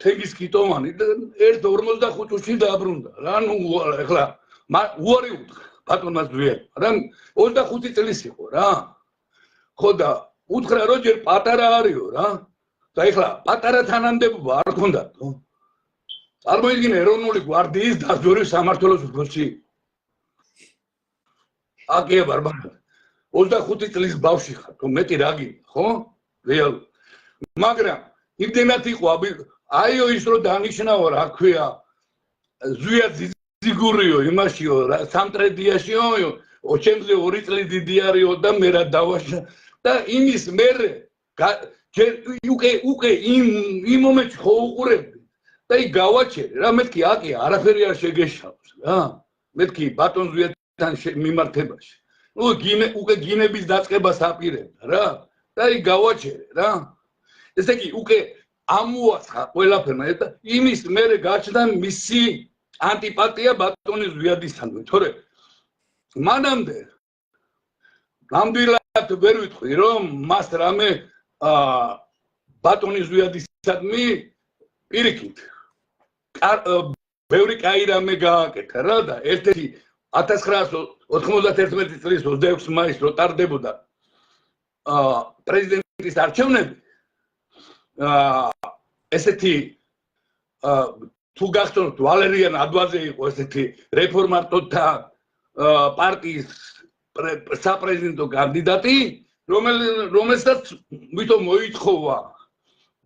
თენგის კიტოვანი და 1.45 წუთში დაბრუნდა რა ნუ ეხლა უარი უთხრა ბატონმა ზვიადმა რა 25 წლის იყო რა ხო და უთხრა რომ ჯერ პატარა არისო რა და ეხლა პატარა თანამდებობა არ ქონდათო წარმოიდგინე ეროვნული გვარდიის დაზვერვის სამმართველოს უფროსი აკია ბარბარა 25 წლის ბავშვი ხარ თუ მეტი რა გინდა ხო რეალურად მაგრამ იმდენად იყო აიო ის რომ დანიშნაო რა ქვია ზვიაძიგურიო იმაშიო რა სამტრედიაშიო ჩემზე 2 წელი დიდი არისო და მე რა დავაშა და იმის მერე უკვე იმ მომენტში ხო უყურებდი და იქ გავაჩერე რა მეთქი აკი არაფერი არ შეგეშალოს რა მეთქი ბატონ ზვიადთან მიმართებაში უკვე გინების დაწყებას აპირებდა რა და იქ გავაჩერე რა ესე იგი უკვე ამოასხა ყველაფერმა და იმის მერე გაჩნდა მისი ანტიპათია ბატონის ზვიადისთანვე თორე მანამდე ნამდვილად ვერ ვიტყვი რომ მას რამე ბატონის ზვიადისადმი პირიქით ბევრი კაი რამე გააკეთა რა და ერთ-ერთი 1991 წლის 26 მაისს რო ტარდებოდა პრეზიდენტის არჩევნები ესეთი თუ გახსოვთ ვალერიან ადვაძე იყო ესეთი რეფორმატორთა პარტიის საპრეზიდენტო კანდიდატი რომელსაც ვითომ მოითხოვა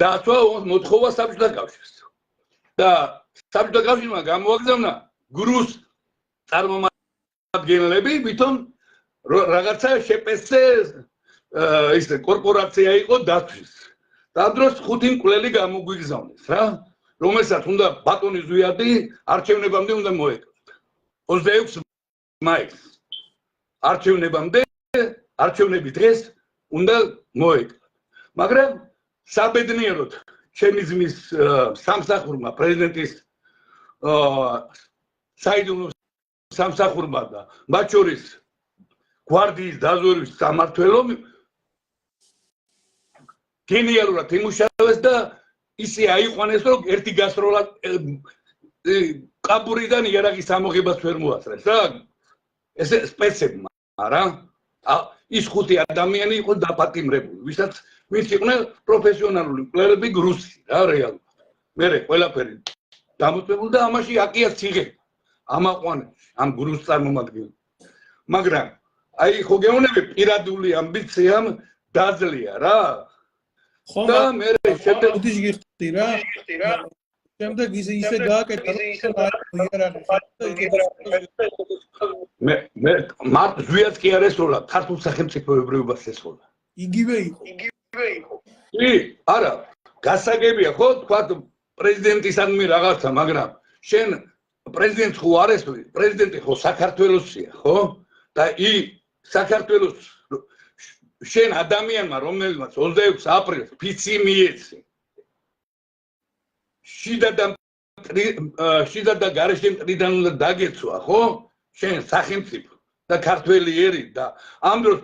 დაცვა მოთხოვა საბჭოთა კავშირს და საბჭოთა კავშირმა გამოაგზავნა გრუს წარმომადგენლები ვითომ რაღაცა შპს ის კორპორაცია იყო დაცვის და ამ დროს 5 მკვლელი გამოგვიგზავნეს რა რომელსაც უნდა ბატონის ზვიადი არჩევნებამდე უნდა მოეკლათ 26 მაისს არჩევნებამდე არჩევნების დღეს უნდა მოეკლათ მაგრამ საბედნიეროდ ჩემი ძმის სამსახურმა პრეზიდენტის საიდუმლო სამსახურმა და მათ შორის გვარდიის დაზვერვის სამმართველომ გენიალურად იმუშავეს და ისე აიყვანეს რომ ერთი გასროლა კაბურიდან იარაღის ამოღებას ვერ მოასწრეს რა ესე სპეცებმა რა ის 5 ადამიანი იყო დაპატიმრებული ვინც იყვნენ პროფესიონალური მკვლელები გრუსი რა რეალურად მე ყველაფერი დამოწმებული და ამაში აკია ციხე ამაყვანებში ამ გრუს წარმომადგენლებს მაგრამ აი ხო გეუბნები პირადული ამბიციამ დაძლია რა ხო და მე შეტევდი გიხდი რა შემდეგ ისე გააკეთა მე მართ ზვიადს კი არ ესროლა ქართულ სახელმწიფოებრიობას ესროლა იგივე იყო კი არა გასაგებია ხო თქვა პრეზიდენტისადმი რაღაცა მაგრამ შენ პრეზიდენტს ხო არ ესწრი პრეზიდენტი ხო საქართველოსია ხო და საქართველოს შენ ადამიანმა რომელმაც 26 აპრილს ფიცი მიეცი შიდა და გარეშე მტრიდან უნდა დაგეცვა ხო შენ სახელმწიფო და ქართველი ერი და ამ დროს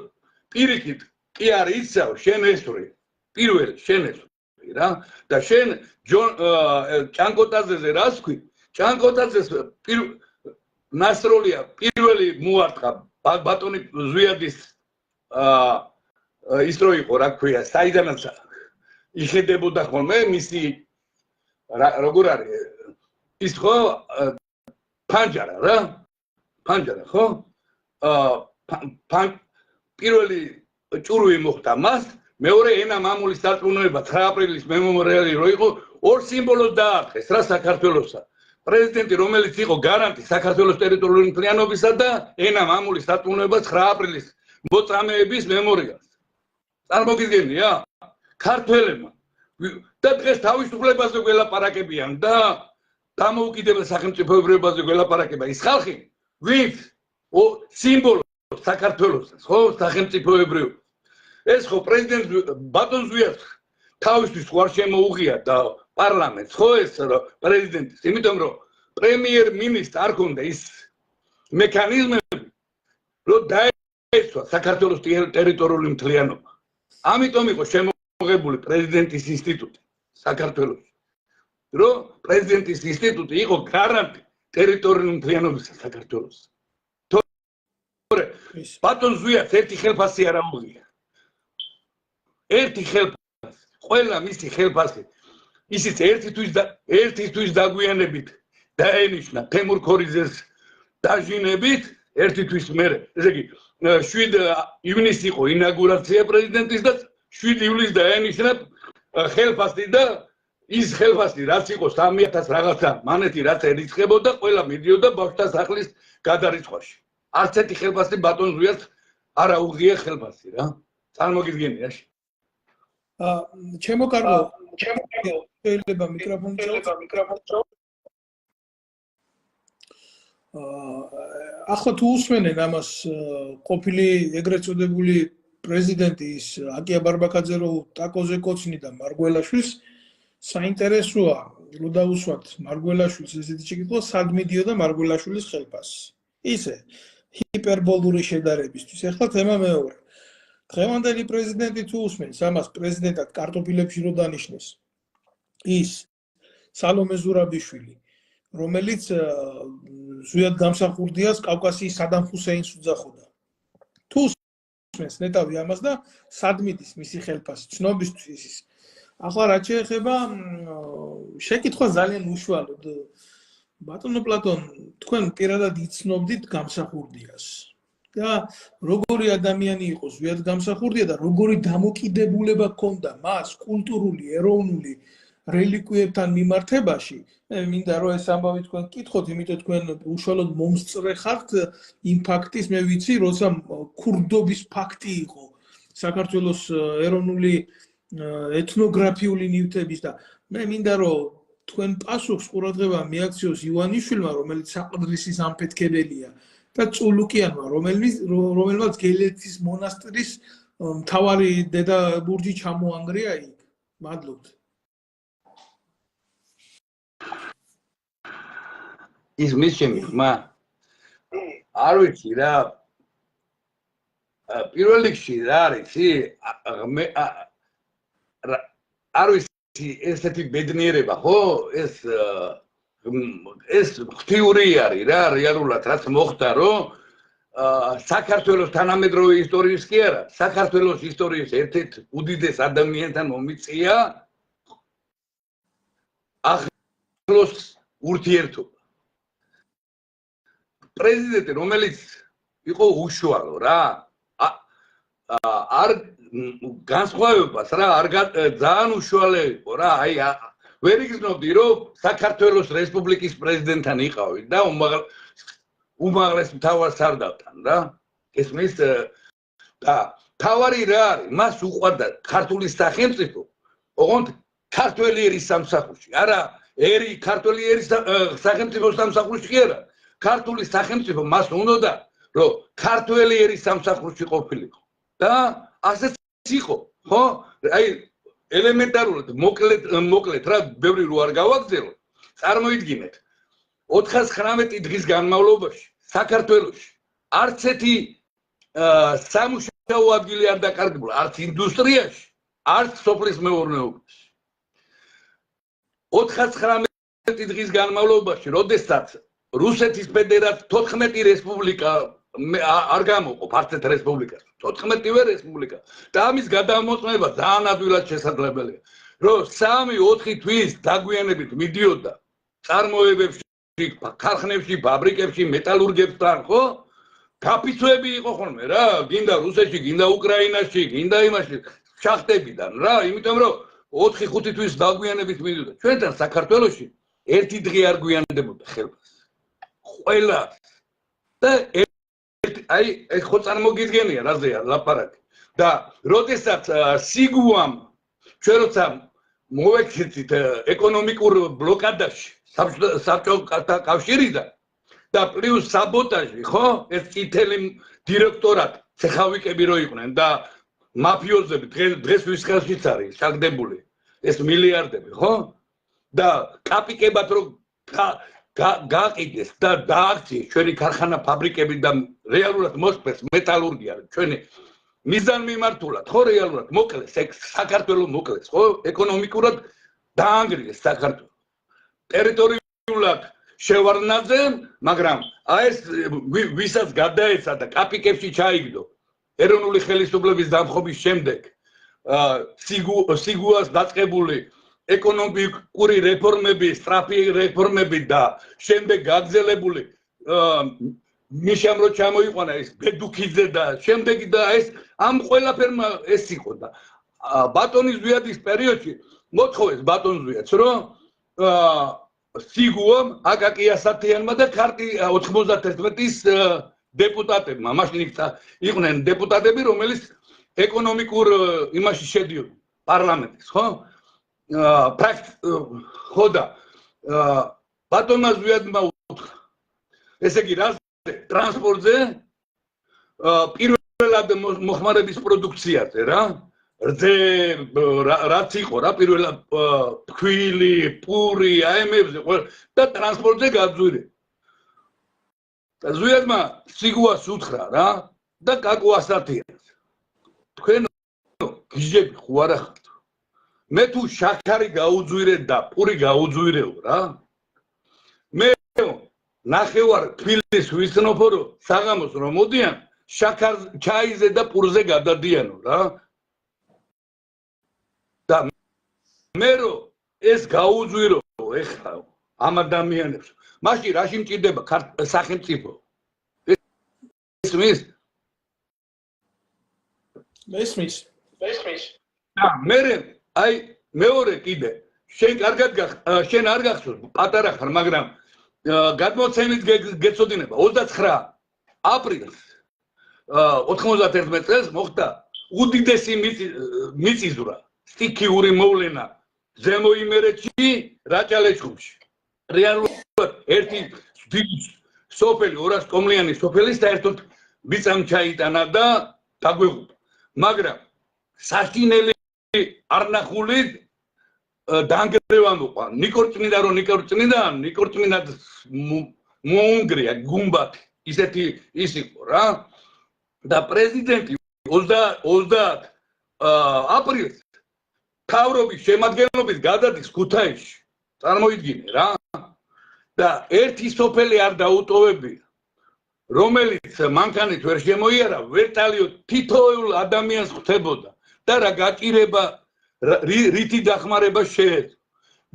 პირიქით კი არ იცავ შენ ესწრი პირველ შენ ესწრი რა და შენ ჭანკოტაძეზე რას ქვი ჭანკოტაძეს ნასროლია პირველი მოარტყა ბატონი ზვიადის ის რო იყო რა ქვია საიდანაც იხედებოდა ხოლმე მისი როგორ არის ის ხო პანჯარა რა პანჯარა ხო პირველი ჭურვი მოხდა მას მეორე ენა მამულის დარწმუნება 9 აპრილის მემორიალი რო იყო ორ სიმბოლოს დაარტყეს რა საქართველოსა პრეზიდენტი რომელიც იყო გარანტი საქართველოს ტერიტორიული მთლიანობისა და ენა მამულის დარწმუნება 9 აპრილის მოწამეების მემორიალს წარმოგიდგენია ქართველებმა და დღეს თავისუფლებაზე გველაპარაკებიან და დამოუკიდებელ სახელმწიფოებრიობაზე გველაპარაკება ის ხალხი ვინც სიმბოლოს საქართველოს ხო სახელმწიფოებრიობა ეს ხო პრეზიდენტ ბატონ ზვიადს თავისთვის არ შემოუღია და პარლამენტს ხო ეს პრეზიდენტის იმიტომ რომ პრემიერ-მინისტრს არ ქონდა ის მექანიზმები რომ დაეცვა საქართველოს ტერიტორიული მთლიანობა ამიტომ იყო შემოღებული პრეზიდენტის ინსტიტუტი საქართველოში რომ პრეზიდენტის ინსტიტუტი იყო გარანტი ტერიტორიული მთლიანობისა საქართველოს. ბატონ ზვიას ერთი ხელფასი არ აუღია. ერთი ხელფასი, ყველა მისი ხელფასი ისიც ერთი თვის დაგვიანებით დაენიშნა თემურ ქორიძეს დაჟინებით ერთი თვის მერე. ესე იგი 7 ივნისს იყო ინაგურაცია პრეზიდენტის და 7 ივლისს დაენიშნა ხელფასი და ის ხელფასი რაც იყო 3000 რაღაცა მანეთი რაც ერიცხებოდა ყველა მიდიოდა ბავშვთა სახლის გადარიცხვაში. არც ერთი ხელფასი ბატონ ზვიას არ აუღია ხელფასი რა. წარმოგიდგენია? ჩემო კარგო, შეიძლება მიკროფონი ჩაუწყო. ახლა თუ უსმენენ ამას ყოფილი ეგრეთ წოდებული პრეზიდენტი ის აკია ბარბაკაძე რო ტაკოზე კოცნიდა მარგველაშვილს საინტერესოა რო დაუსვათ მარგველაშვილს ესეთი შეკითხვა სად მიდიოდა მარგველაშვილის ხელფასი ისე ჰიპერბოლური შედარებისთვის ახლა თემა მეორე დღევანდელი პრეზიდენტი თუ უსმენს ამას პრეზიდენტად კარტოფილებში რო დანიშნეს ის სალომე ზურაბიშვილი რომელიც ზუსტად გამსახურდიას კავკასიის სადამ ჰუსეინს უძახოდა თუ უსმენს ნეტავი ამას და სად მიდის მისი ხელფასი ცნობისთვის ის ახლა რაც შეეხება შეკითხვა ძალიან უშუალოდ ბატონო პლატონ თქვენ პირადად იცნობდით გამსახურდიას და როგორი ადამიანი იყო ზუსტად გამსახურდია და როგორი დამოკიდებულება ჰქონდა მას კულტურული ეროვნული რელიკვიებთან მიმართებაში მე მინდა რომ ეს ამბავი თქვენ გკითხოთ იმიტომ თქვენ უშუალოდ მომსწრე ხართ იმ ფაქტის მე ვიცი როცა ქურდობის ფაქტი იყო საქართველოს ეროვნული ეთნოგრაფიული ნივთების და მე მინდა რომ თქვენ პასუხს ყურადღება მიაქციოს ივანიშვილმა რომელიც საყდრისის ამფეთქებელია და წულუკიანმა რომელმაც გელეთის მონასტრის მთავარი დედა ბურჯი ჩამოანგრია იქ მადლობთ ის მისჩემი ხმა არ ვიცი რა პირველ რიგში რა არის მე არ ვიცი ესეთი ბედნიერება ხო ეს ღვთიური არის რა რეალურად რაც მოხდა რომ საქართველოს თანამედროვე ისტორიის კი არა საქართველოს ისტორიის ერთ-ერთ უდიდეს ადამიანთან მომიწია ახლოს ურთიერთობა პრეზიდენტი რომელიც იყო უშუალო რა არ განსხვავებას რა არ ძალიან უშუალო იყო რა აი ვერ იგრძნობდი რომ საქართველოს რესპუბლიკის პრეზიდენტთან იყავი და უმაღლეს მთავარ სარდალთან რა ესმის და თავარი რა არის მას უყვარდა ქართული სახელმწიფო ოღონდ ქართველი ერის სამსახურში არა ერი ქართველი ერის სახელმწიფო სამსახურში კი არა ქართული სახელმწიფო მას უნდოდა რომ ქართველი ერის სამსახურში ყოფილიყო და ასეც იყო ხო აი ელემენტარულად მოკლედ რა ბევრი რო არ გავაგზავნო წარმოიდგინეთ 419 დღის განმავლობაში საქართველოში არც ერთი სამუშაო ადგილი არ დაკარგებულა არც ინდუსტრიაში არც სოფლის მეურნეობაში 419 დღის განმავლობაში როდესაც რუსეთის ფედერაცია 14 რესპუბლიკა არ გამოყოფ არცეთ რესპუბლიკას 14-ვე რესპუბლიკა და ამის გადამოწმება ძალიან ადვილად შესაძლებელია რომ 3-4 თვის დაგვიანებით მიდიოდა წარმოებებში ქარხნებში ფაბრიკებში მეტალურგებთან ხო გაფიცვები იყო ხოლმე რა გინდა რუსეთში გინდა უკრაინაში გინდა იმაში შახტებიდან რა იმიტომ რომ 4-5 თვის დაგვიანებით მიდიოდა ჩვენთან საქართველოში ერთი დღე არ გვიანდებოდა ხელფასი ყველა და აი ეს ხო წარმოგიდგენია რაზეა ლაპარაკი და როდესაც სიგუამ ჩვენ როცა მოვექცეთ ეკონომიკურ ბლოკადაში საბჭოთა კავშირიდან და პლუს საბოტაჟი ხო ეს წითელი დირექტორატი ცეხავიკები რო იყვნენ და მაფიოზები დღეს ვის ხელშიც არის შაგდებული ეს მილიარდები ხო და კაპიკებად რო გაყიდეს და დააქციეს ჩვენი ქარხანა ფაბრიკები და რეალურად მოსწრეს მეტალურგია ჩვენი მიზან მიმართულად ხო რეალურად მოკლეს საქართველოს მოკლეს ხო ეკონომიკურად დაანგრიეს საქართველოს ტერიტორიულად შევარდნაძე, მაგრამ ეს ვისაც გადაეცა და კაპიკებში ჩაიგდო ეროვნული ხელისუფლების დამხობის შემდეგ სიგუას დაწყებული ეკონომიკური რეფორმები, სწრაფი რეფორმები და შემდეგ გაგრძელებული მიშამ რო ჩამოიყვანა ეს ბედუქიძე და შემდეგ და ეს ამ ყველაფერმა ეს იყო და ბატონის ზვიადის პერიოდში მოთხოვეს ბატონ ზვიადს რომ სიგუამ აკაკი ასათიანმა და ქარტი 91-ის დეპუტატებმა მაშინ იყვნენ დეპუტატები რომელიც ეკონომიკურ იმაში შედიოდნენ პარლამენტის ხო ხო და ბატონმა ზვიადმა უთხრა ესე იგი რა ტრანსპორტზე პირველად მოხმარების პროდუქციაზე რა რძე რაც იყო რა პირველად ფქვილი, პური, აემებზე და ტრანსპორტზე გაძვირე. და ზვიადმა სიგუას უთხრა რა და კაკო ასათიანს. თქვენ გიჟები ხო არა ხართ? მე თუ შაქარი გაუძვირე და პური გაუძვირეო რა. მე ნახევარ თბილისს ვიცნობო რომ საღამოს რომ მოდიან შაქარ ჩაიზე და პურზე გადადიანო რა. და მე რომ ეს გაუძვირო ეხლა ამ ადამიანებს მაშინ რაში მჭირდება სახელმწიფო ესმის და მე აი მეორე კიდე შენ არ გახსოვს პატარა ხარ მაგრამ გადმოცემით გეცოდინება 29 აპრილს 91 წელს მოხდა უდიდესი მიწისძვრა სტიქიური მოვლენა ზემო იმერეთში რაჭალეჩხუბში რეალურად ერთი სოფელი 200 კომლიანი სოფელი საერთოდ მიწამ ჩაიტანა და დაგვეღუპა მაგრამ საშინელი არნახული დაანგრევა მოყვა ნიკორწმინდა რომ ნიკორწმინდად მოუნგრია გუმბათი ისეთი ის იყო რა და პრეზიდენტი 30 აპრილს თავრობის შემადგენლობით გადადის ქუთაისში წარმოიდგინე რა და ერთი სოფელი არ დაუტოვებია რომელიც მანქანით ვერ შემოიარა ვერტალიო თითოეულ ადამიანს ხვდებოდა და რა გაჭირება რითი დახმარება შეეძლო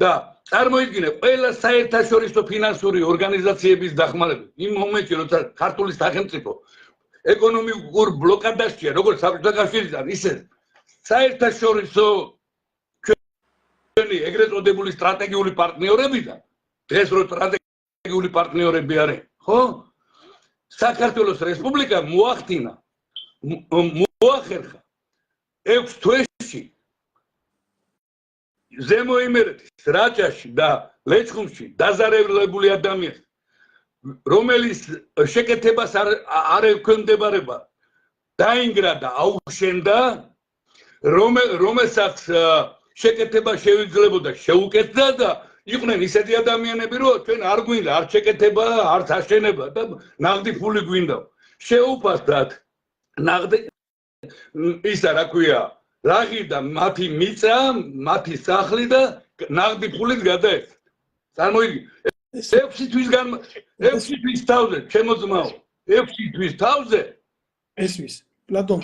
და წარმოიდგინე ყველა საერთაშორისო ფინანსური ორგანიზაციების დახმარება იმ მომენტში როცა ქართული სახელმწიფო ეკონომიკურ ბლოკადაშია როგორც საბჭოთა კავშირიდან ისე საერთაშორისო ეგრეთ წოდებული სტრატეგიული პარტნიორებიდან დღეს რო სტრატეგიული პარტნიორები არიან ხო საქართველოს რესპუბლიკა მოახდინა მოახერხა 6 თვეში ზემო იმერეთის რაჭაში და ლეჩხუმში დაზარალებული ადამიანს რომელიც შეკეთებას არ ექვემდებარება დაინგრა და აუშენდა რომელსაც შეკეთება შეუძლებოდა შეუკეთდა და იყვნენ ისეთი ადამიანები რომ ჩვენ არ გვინდა არ შეკეთება არც აშენება და ნაღდი ფული გვინდა შეუფასდათ ნაღდი ისა რა ქვია რაღი და მათი მიწა მათი სახლი და ნაღდი ფულით გადაეცა წარმოიდგინე 6 თვის თავზე ჩემო ძმაო 6 თვის თავზე ესმის პლატონ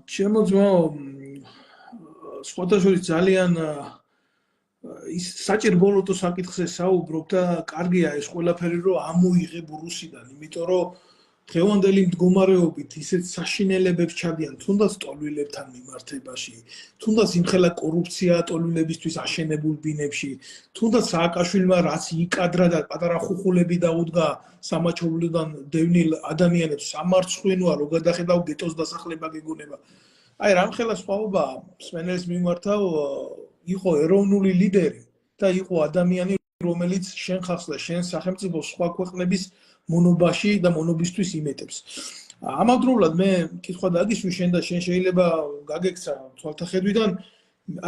ჩემო ძმაო სხვადასხვა ძალიან ის საჭირბოლოტო საკითხზე საუბრობ და კარგია ეს ყველაფერი რომ ამოიღებ რუსიდან იმიტომ რომ დღევანდელი მდგომარეობით ისეთ საშინელებებს ჩადიან თუნდაც ტოლვილებთან მიმართებაში თუნდაც იმხელა კორუფცია ტოლვილებისთვის აშენებულ ბინებში თუნდაც სააკაშვილმა რაც იკადრა და პატარა ხუხულები დაუდგა სამაჩოვლიდან დევნილ ადამიანებს სამარცხვინოა რო გადახედავ გეტოს დასახლება გეგონება აი რამხელა სხვაობა სპენელის მიმართავ იყო ეროვნული ლიდერი და იყო ადამიანი რომელიც შენ ხალხს და შენ სახელმწიფოს სხვა ქვეყნების მონობაში და მონობისთვის იმეტებს. ამავდროულად მე კითხვა დაგისვი შენ და შენ შეიძლება გაგექცა თვალთახედვიდან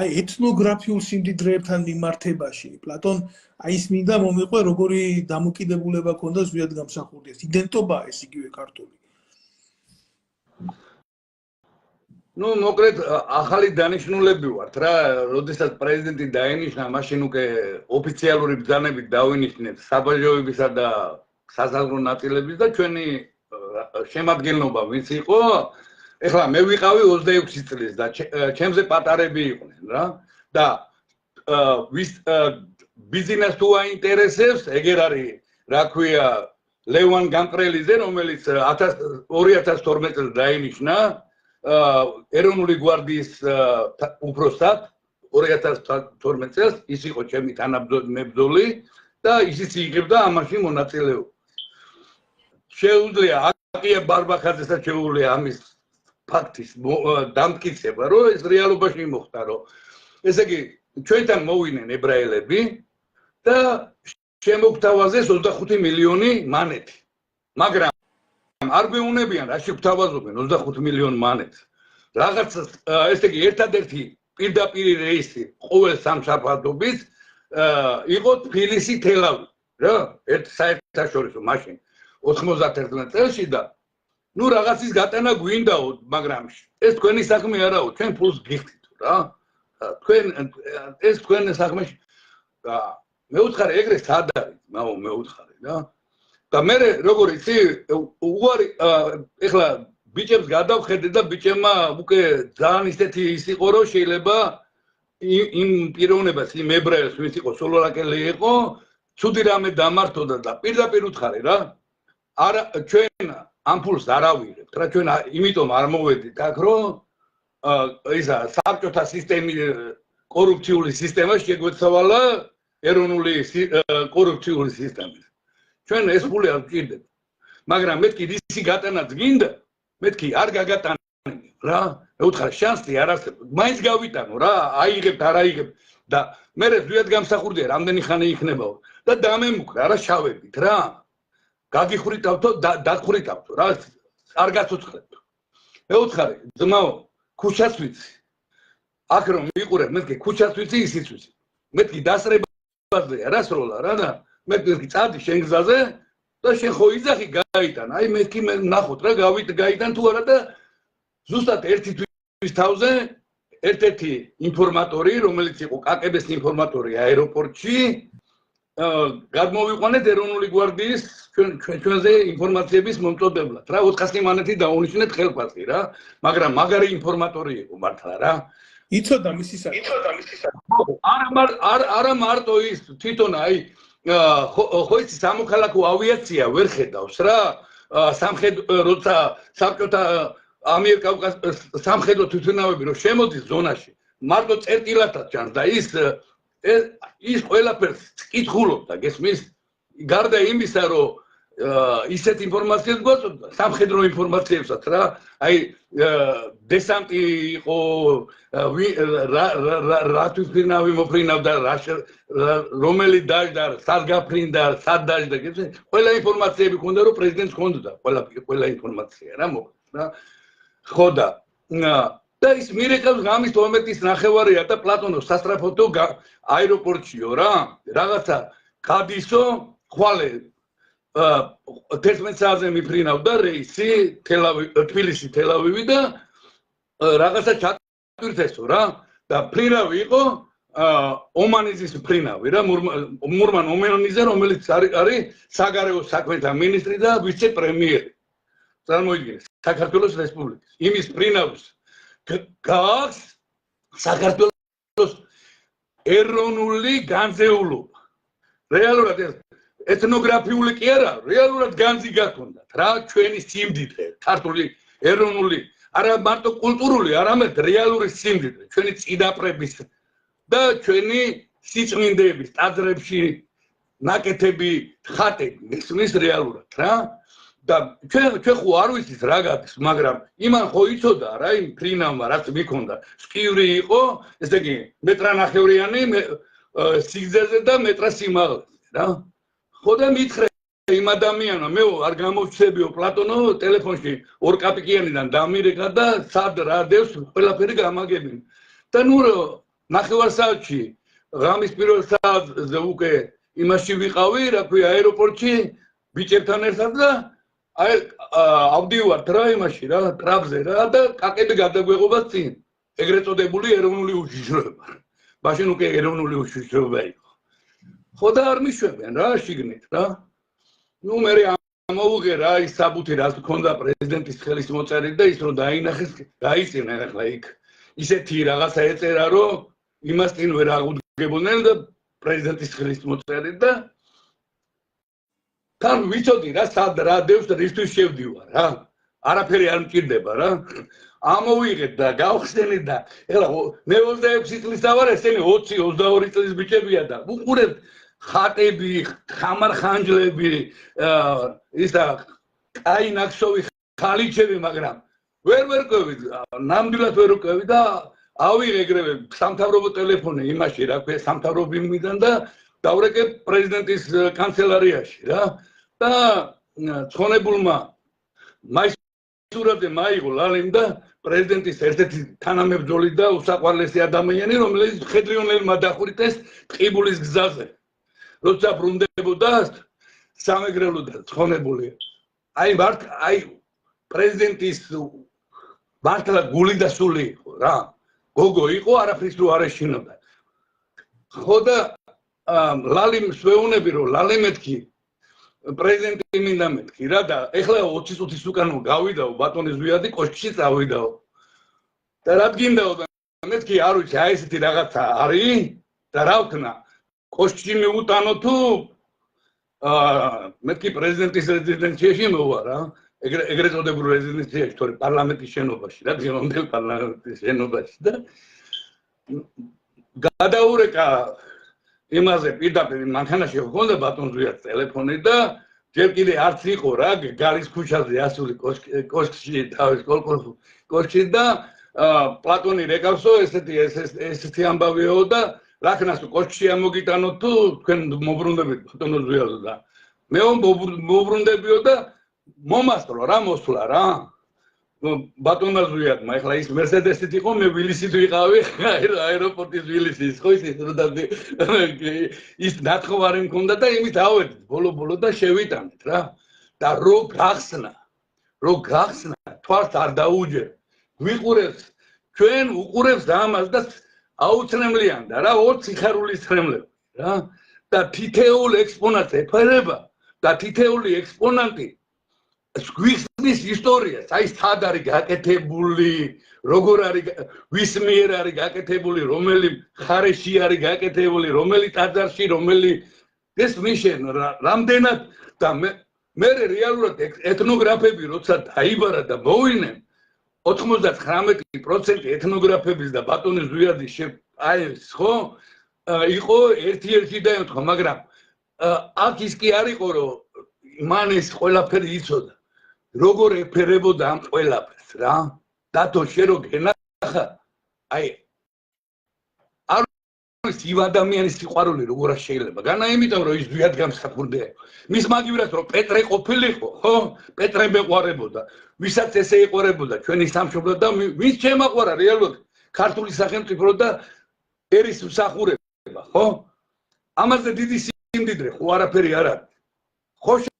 აი ეთნოგრაფიულ სიმდიდრეებთან მიმართებაში. პლატონ აი ის მინდა მომიყვე როგორი დამოკიდებულება ქონდა ზვიად გამსახურდიას. იდენტობაა ეს იგივე ქართული. ნუ მოკლედ ახალი დანიშნულები ვართ რა, როდესაც პრეზიდენტი დაენიშნა, მაშინ უკვე ოფიციალური ბრძანებით დავინიშნეთ საბაჟოებისა და საზღვაო ნაწილების და ჩვენი შემადგენლობა ვინც იყო, ეხლა მე ვიყავი 26 წლის და ჩემზე პატარები იყვნენ რა და ვის ბიზნეს თუ აინტერესებს, ეგერ არის, რა ქვია, ლევან გამყრელიძე, რომელიც 2012 წელს დაინიშნა ეროვნული გვარდიის უფროსად 2012 წელს ის იყო ჩემი თანამებრძოლი და ისიც იღებდა ამაში მონაწილეობას. შეუძლია აკია ბარბახაძესაც შეუძლია ამის ფაქტის დამტკიცება, რომ ეს რეალობაში მოხდა, რომ ესე იგი ჩვენთან მოვიდნენ ებრაელები და შემოგთავაზეს 25 მილიონი მანეთი. მაგრამ არ გვეუნებიან რაში გვთავაზობენ 25 მილიონ მანეთს. რაღაც ესე იგი ერთადერთი პირდაპირი რეისი ყოველ სამშაბათობით იყო თბილისი თელავი რა, ერთ საერთაშორისო მაშინ 91 წელს და ნუ რაღაცის გატანა გვინდაო, მაგრამ ეს თქვენი საქმე არაო, ჩვენ ფულს გიხდით რა. თქვენ ეს თქვენ საქმეში მეუთხარი ეგრე სად არის, მაო მეუთხარი რა. და მე როგორ იცი, უარი ეხლა ბიჭებს გადავხედე და ბიჭებმა უკვე ძალიან ისეთი ის იყო, რომ შეიძლება იმ პიროვნებას, იმ ებრაელს, ვინც იყო სოლოლაკელი იყო, ცუდი რამე დამართოდა და პირდაპირ უთხარი რა. არა ჩვენ ამ ფულს არ ავიღებთ რა, ჩვენ იმიტომ არ მოვედით აქ, რომ ისა საბჭოთა სისტემის კორუფციული სისტემა შეგვეცვალა ეროვნული კორუფციული სისტემით. ჩვენ ეს ფული არ გვჭირდება. მაგრამ მეთქი ისი გატანაც გინდა, მეთქი არ გაგატანე რა. მე ვუთხარ შანსი არ არსებობს. მაინც გავიტანო რა, აიღებთ, არ აიღებთ და მე ზვიად გამსახურდია რამდენი ხანი იქნებაო და დამემუქრა რა შავებით რა. გაგიხვრიტავთო და დახვრიტავთო რა, არ გაცოცხლებთ. მე ვუთხარი, ძმაო, ქუჩას ვიცი. აქ რომ მიყურებ, მეთქი ქუჩას ვიცი, ისიც ვიცი. მეთქი დასრებაზეა რა სროლა რა და მეთქი წადი შენ გზაზე და შენ ხო იძახი გაიტან. აი მეთქი მე ნახოთ რა გაიტან თუ არა და ზუსტად ერთი თვის თავზე ერთ-ერთი ინფორმატორი, რომელიც იყო კაკების ინფორმატორი აეროპორტში, გადმოვიყვანეთ ეროვნული გვარდიის ჩვენზე ინფორმაციების მომწოდებლად რა 400 მანეთი დაუნიშნეთ ხელფასი რა, მაგრამ მაგარი ინფორმატორი იყო მართლა რა. იცოდა მისი საქმე. არა მარტო ის თვითონ აი ხო იცი სამოქალაქო ავიაცია ვერ ხედავს რა, როცა საბჭოთა ამიერკავკასიის სამხედრო თვითმფრინავები რომ შემოდის ზონაში, მარტო წერტილათაც ჩანს და ის ყველაფერს კითხულობდა, გესმის? გარდა იმისა, რომ ისეთ ინფორმაციას გვაწოდა, სამხედრო ინფორმაციებსაც რა, აი დესანტი იყო, რა თვითმფრინავი მოფრინავდა, რომელი დაждდა, სად გაფრინდა, სად დაждდა, გესმის? ყველა ინფორმაციები ქონდა, რომ პრეზიდენტს ქონდა, ყველა ინფორმაცია რა მოხდა რა. ხო და ის მირეკავს ღამის 12-ის ნახევარია და პლატონო სასტრაფოთო აეროპორტშიო რა, რაღაცა გადისო, ხვალე 11 საათზე მიფრინავდა რეისი თბილისი თელავივი და რაღაცა ჩატვირთესო რა და ფრინავი იყო ომანიზის ფრინავი რა, მურმან ომანიზე, რომელიც არის საგარეო საქმეთა მინისტრი და ვიცე-პრემიერი. წარმოიდგინეთ, საქართველოს რესპუბლიკის იმის ფრინავს გააქვს საქართველოს ეროვნული განზეულობა. რეალურად ეთნოგრაფიული კი არა, რეალურად განძი გაქონდათ რა, ჩვენი სიმდიდრე, ქართული ეროვნული, არა მარტო კულტურული, არამედ რეალური სიმდიდრე, ჩვენი წინაპრების და ჩვენი სიწმინდეების ტაძრებში ნაკეთები, ხატები, ისმის რეალურად რა. და ჩვენ ხო არ ვიცით რა გადის, მაგრამ იმან ხო იცოდა რა, იმ ფრინავმა რაც მიქონდა. სკივრი იყო, ესე იგი, მეტრანახევრიანი სიგრძეზე და მეტრა სიმაღლეზე რა. ხო და მითხრე იმ ადამიანმა, მე არ გამოვჩებიო პლატონო ტელეფონში 2 კაპიკიანიდან დამირეკა და სად რა დევს, ყველაფერი გამაგებინა. და ნუ ნახევარ საათში ღამის პირველ საათზე უკვე იმაში ვიყავი, რა ქვია, აეროპორტში ბიჭებთან ერთად და აი ავდივართ რა იმაში რა ტრაპზე რა და კაკები გადაგვეღობა წინ ეგრეთ წოდებული ეროვნული უშიშროება მაშინ უკვე ეროვნული უშიშროება იყო ხო და არ მიშვებენ რა შიგნით რა ნუ მე ამოუღე რა ის საბუთი რაც მქონდა პრეზიდენტის ხელის მოწერით და ის რომ დაინახეს გაიწინა ახლა იქ ისეთი რაღაცა ეწერა რომ იმას წინ ვერ აღუდგებოდნენ და პრეზიდენტის ხელის მოწერით და თან ვიცოდი რა სად რა დევს და რისთვის შევდივარ რა არაფერი არ მჭირდება რა ამოვიღეთ და გავხსენეთ და ეხლა მე 26 წლის და ვარ ესენი 20-22 წლის ბიჭებია და უყურებთ ხატები ხამარ-ხანჯლები ისა კაი ნაკსოვი ხალიჩები მაგრამ ვერ ყვევით ნამდვილად ვერ ყვევით და ავიღე ეგრევე სამთავრობო ტელეფონი იმაში რა ქვია სამთავრობო ბინიდან და დავრეკე პრეზიდენტის კანცელარიაში რა და ცხონებულმა მაისურაძე მაიღო ლალიმ და პრეზიდენტის ერთ-ერთი თანამებრძოლი და უსაყვარლესი ადამიანი რომელიც ხედრიონელმა დახურიტეს ტყიბულის გზაზე როცა ბრუნდებოდა სამეგრელო და ცხონებული აი პრეზიდენტის მართლა გული და სული იყო რა გოგო იყო არაფრის რო არ ეშინოდა ხო და ლალიმს ვეუბნები რომ ლალე მეთქი პრეზიდენტი მინდა მეთქი რა და ეხლა 20 წუთის უკან გავიდაო ბატონი ზვიადი კოშკში წავიდაო და რა გინდაო და მეთქი არ ვიცი აი ესეთი რაღაცა არის და რა ვქნა კოშკში მიუტანო თუ მეთქი პრეზიდენტის რეზიდენციაში მოვა რა ეგრეთ წოდებულ რეზიდენციაში თორე პარლამენტის შენობაში რა დღევანდელ პარლამენტის შენობაში და გადაურეკა იმაზე პირდაპირ მანქანაში ჰქონდა ბატონ ზვიაძის ტელეფონი და ჯერ კიდე არც იყო რა გალის ქუჩაზე ასული კოშკში თავის კოშკში და პლატონი რეკავსო ესეთი ამბავიო და რაკნას კოშკში ამოგიტანო თუ თქვენ მობრუნდებით ბატონ ზვიაძე და მე მობრუნდებიო და მომასწრო რა მოსვლა რა ბატონმა ზვიადმა ეხლა ის მერსედესით იყო მე ვილისით ვიყავი აეროპორტის ვილისის ხო ის და ის ნათხოვარი მქონდა და იმით ავედით ბოლო და შევიტანეთ რა და რო გახსნა თვალს არ დაუჯერ ვიყურებს ჩვენ უყურებს ამას და აუცნებლიან და რა 20 სიხარულის ხრემლები რა და თითეული ექსპონატი ეფერება და თითეული ექსპონანტი გვიხსნის ისტორიას, აი სად არის გაკეთებული, როგორ არის ვის მიერ არის გაკეთებული, რომელი მხარეში არის გაკეთებული, რომელი ტაძარში, რომელი ეს მიშენ რამდენად და მე რეალურად ეთნოგრაფები როცა დაიბარა და მოვიდნენ 99% ეთნოგრაფების და ბატონი ზვიადის აი ხო იყო ერთ-ერთი და ემთხვა, მაგრამ აქ ის კი არ იყო რომ მან ეს ყველაფერი იცოდა როგორ ეფერებოდა ამ ყველაფერს რა დათო შე რო გენახა აი არ ის იმ ადამიანის სიყვარული როგორ შეიძლება განა იმიტომ რომ ის ზვიად გამსახურდა მის მაგივრად რომ პეტრე ყოფილიყო ხო პეტრე მეყვარებოდა ვისაც ესე ეყურებოდა ჩვენი სამშობლო და ვის შემაყვარა რეალურად ქართული სახელმწიფო და ერის მსახურება ხო ამაზე დიდი სიმდიდრე ხო არაფერი არ არის ხო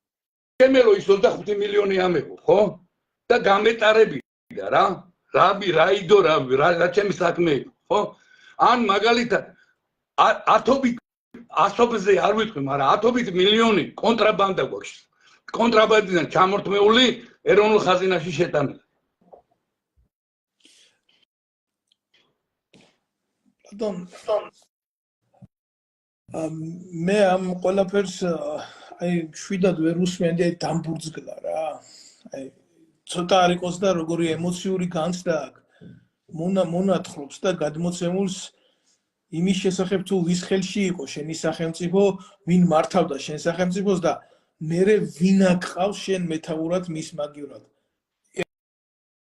შემელო ის 25 მილიონი ამეყო ხო და გამეტარებიდა რა რაიდო რა ჩემი საქმე იყო ხო ან მაგალითად ათობზე არ ვიტყვი მაგრამ ათობით მილიონი კონტრაბანდა გვაქვს კონტრაბანდიდან ჩამორთმეული ეროვნულ ხაზინაში შეტანილი მე ამ ყველაფერს აი შვიდად ვერ უსმენდი აი დამბურძგლა რა აი ცოტა არ იყოს და როგორი ემოციური განცდა აქვს მონათხრობს და გადმოცემულს იმის შესახებ თუ ვის ხელში იყო შენი სახელმწიფო ვინ მართავდა შენ სახელმწიფოს და მერე ვინ აკყავს შენ მეთაურად მის მაგივრად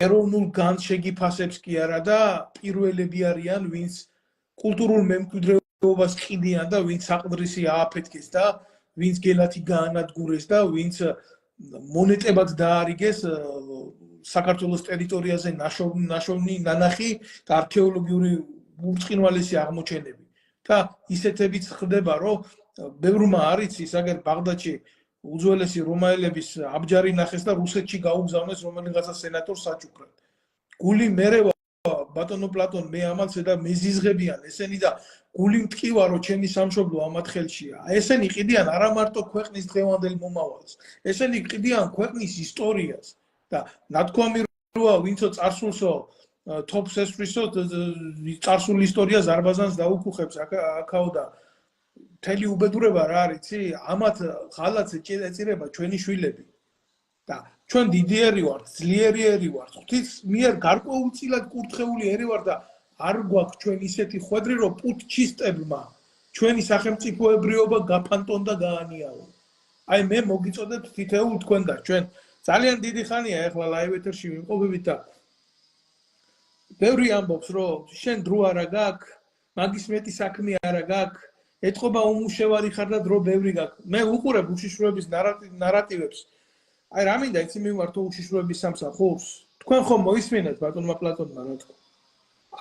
ეროვნულ განცდას შეგიფასებს კი არა და პირველები არიან ვინც კულტურულ მემკვიდრეობას ყიდიან და ვინც საყდრისი ააფეთქეს და ვინც გელათი გაანადგურეს და ვინც მონეტებად დაარიგეს საქართველოს ტერიტორიაზე ნაშოვნი ნანახი და არქეოლოგიური ურწყინვალესი აღმოჩენები და ისეთებიც ხდება რომ ბევრმა არ იცის აგერ ბაღდადში უძველესი რომაელების აბჯარი ნახეს და რუსეთში გაუგზავნეს რომელიღაცა სენატორს საჩუქრად. გული მერევა ბატონო პლატონ მე ამალს და მეზიზღებიან ესენი და გული მტკივა რომ ჩემი სამშობლო ამათ ხელშია. ესენი ყიდიან არა მარტო ქვეყნის დღევანდელ მომავალს, ესენი ყიდიან ქვეყნის ისტორიას და ნათქვამი როა ვინცო წარსულსო თოფს ესვრისო წარსულ ისტორიას ზარბაზანს დაუკუხებს აქაო და მთელი უბედურება რა არის იცი ამათ ღალატს ეწირება ჩვენი შვილები და ჩვენ დიდიერი ვართ ძლიერიერი ვართ ღვთის მიერ გარკვეულწილად კურთხეული ერი ვარ და არ გვაქვს ჩვენ ისეთი ხვედრი რომ პუტჩისტებმა ჩვენი სახელმწიფოებრიობა გაფანტონ და გაანიავონ აი მე მოგიწოდებთ თითოეულ თქვენ და ჩვენ ძალიან დიდი ხანია ახლა ლაივ ეთერში ვიმყოფებით და ბევრი ამბობს რომ შენ დრო არა გაქვს მაგის მეტი საქმე არა გაქვს ეთყობა უმუშევარი ხარ და დრო ბევრი გაქვს მე უყურებ უშიშროების ნარატივებს აი რა მინდა იცი მივმართო უშიშროების სამსახურს თქვენ ხომ მოისმენთ ბატონმა პლატონმა რა თქმა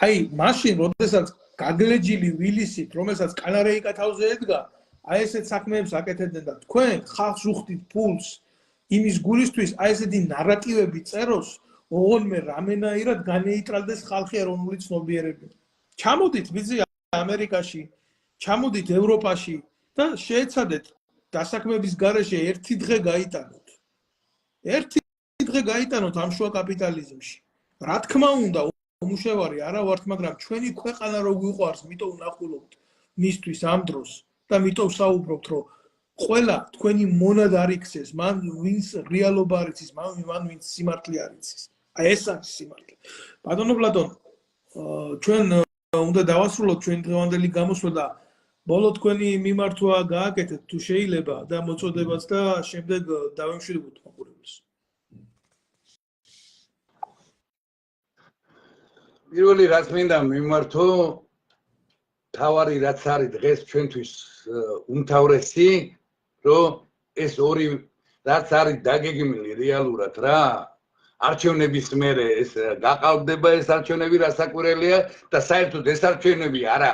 აი მაშინ როდესაც გაგლეჯილი ვილისით რომელსაც კანარეიკა თავზე ედგა აი ესეთ საქმეებს აკეთებდნენ და თქვენ ხალხს უხდით ფულს იმის გულისთვის აი ესეთი ნარატივები წეროს ოღონდ რამენაირად განეიტრალდეს ხალხი ეროვნული ცნობიერები ჩამოდით ვიზი ამერიკაში ჩამოდით ევროპაში და შეეცადეთ დასაქმების გარეშე ერთი დღე გაიტანოთ ერთი დღე გაიტანოთ ამ შუა კაპიტალიზმში რა თქმა უნდა უმუშევარი არა ვართ მაგრამ ჩვენი ქვეყანა რო გვიყვარს მიტომ ვნახულობთ მისთვის ამ დროს და მიტომ საუბრობთ რომ ყველა თქვენი მონად არ იქცეს მან ვინც რეალობა არ იცის მან ვინც სიმართლე არ იცის აი ეს არის სიმართლე ბატონო პლატონ ჩვენ უნდა დავასრულოთ ჩვენი დღევანდელი გამოსვლა და ბოლო თქვენი მიმართვა გააკეთეთ თუ შეიძლება და მოწოდებაც და შემდეგ დავემშვიდობოთ მაყურებელს პირველი რაც მინდა მიმართო თავარი რაც არის დღეს ჩვენთვის უმთავრესი რომ ეს ორი რაც არის დაგეგმილი რეალურად რა არჩევნების მერე ეს გაყალბდება ეს არჩევნები რასაკვირველია და საერთოდ ეს არჩევნები არა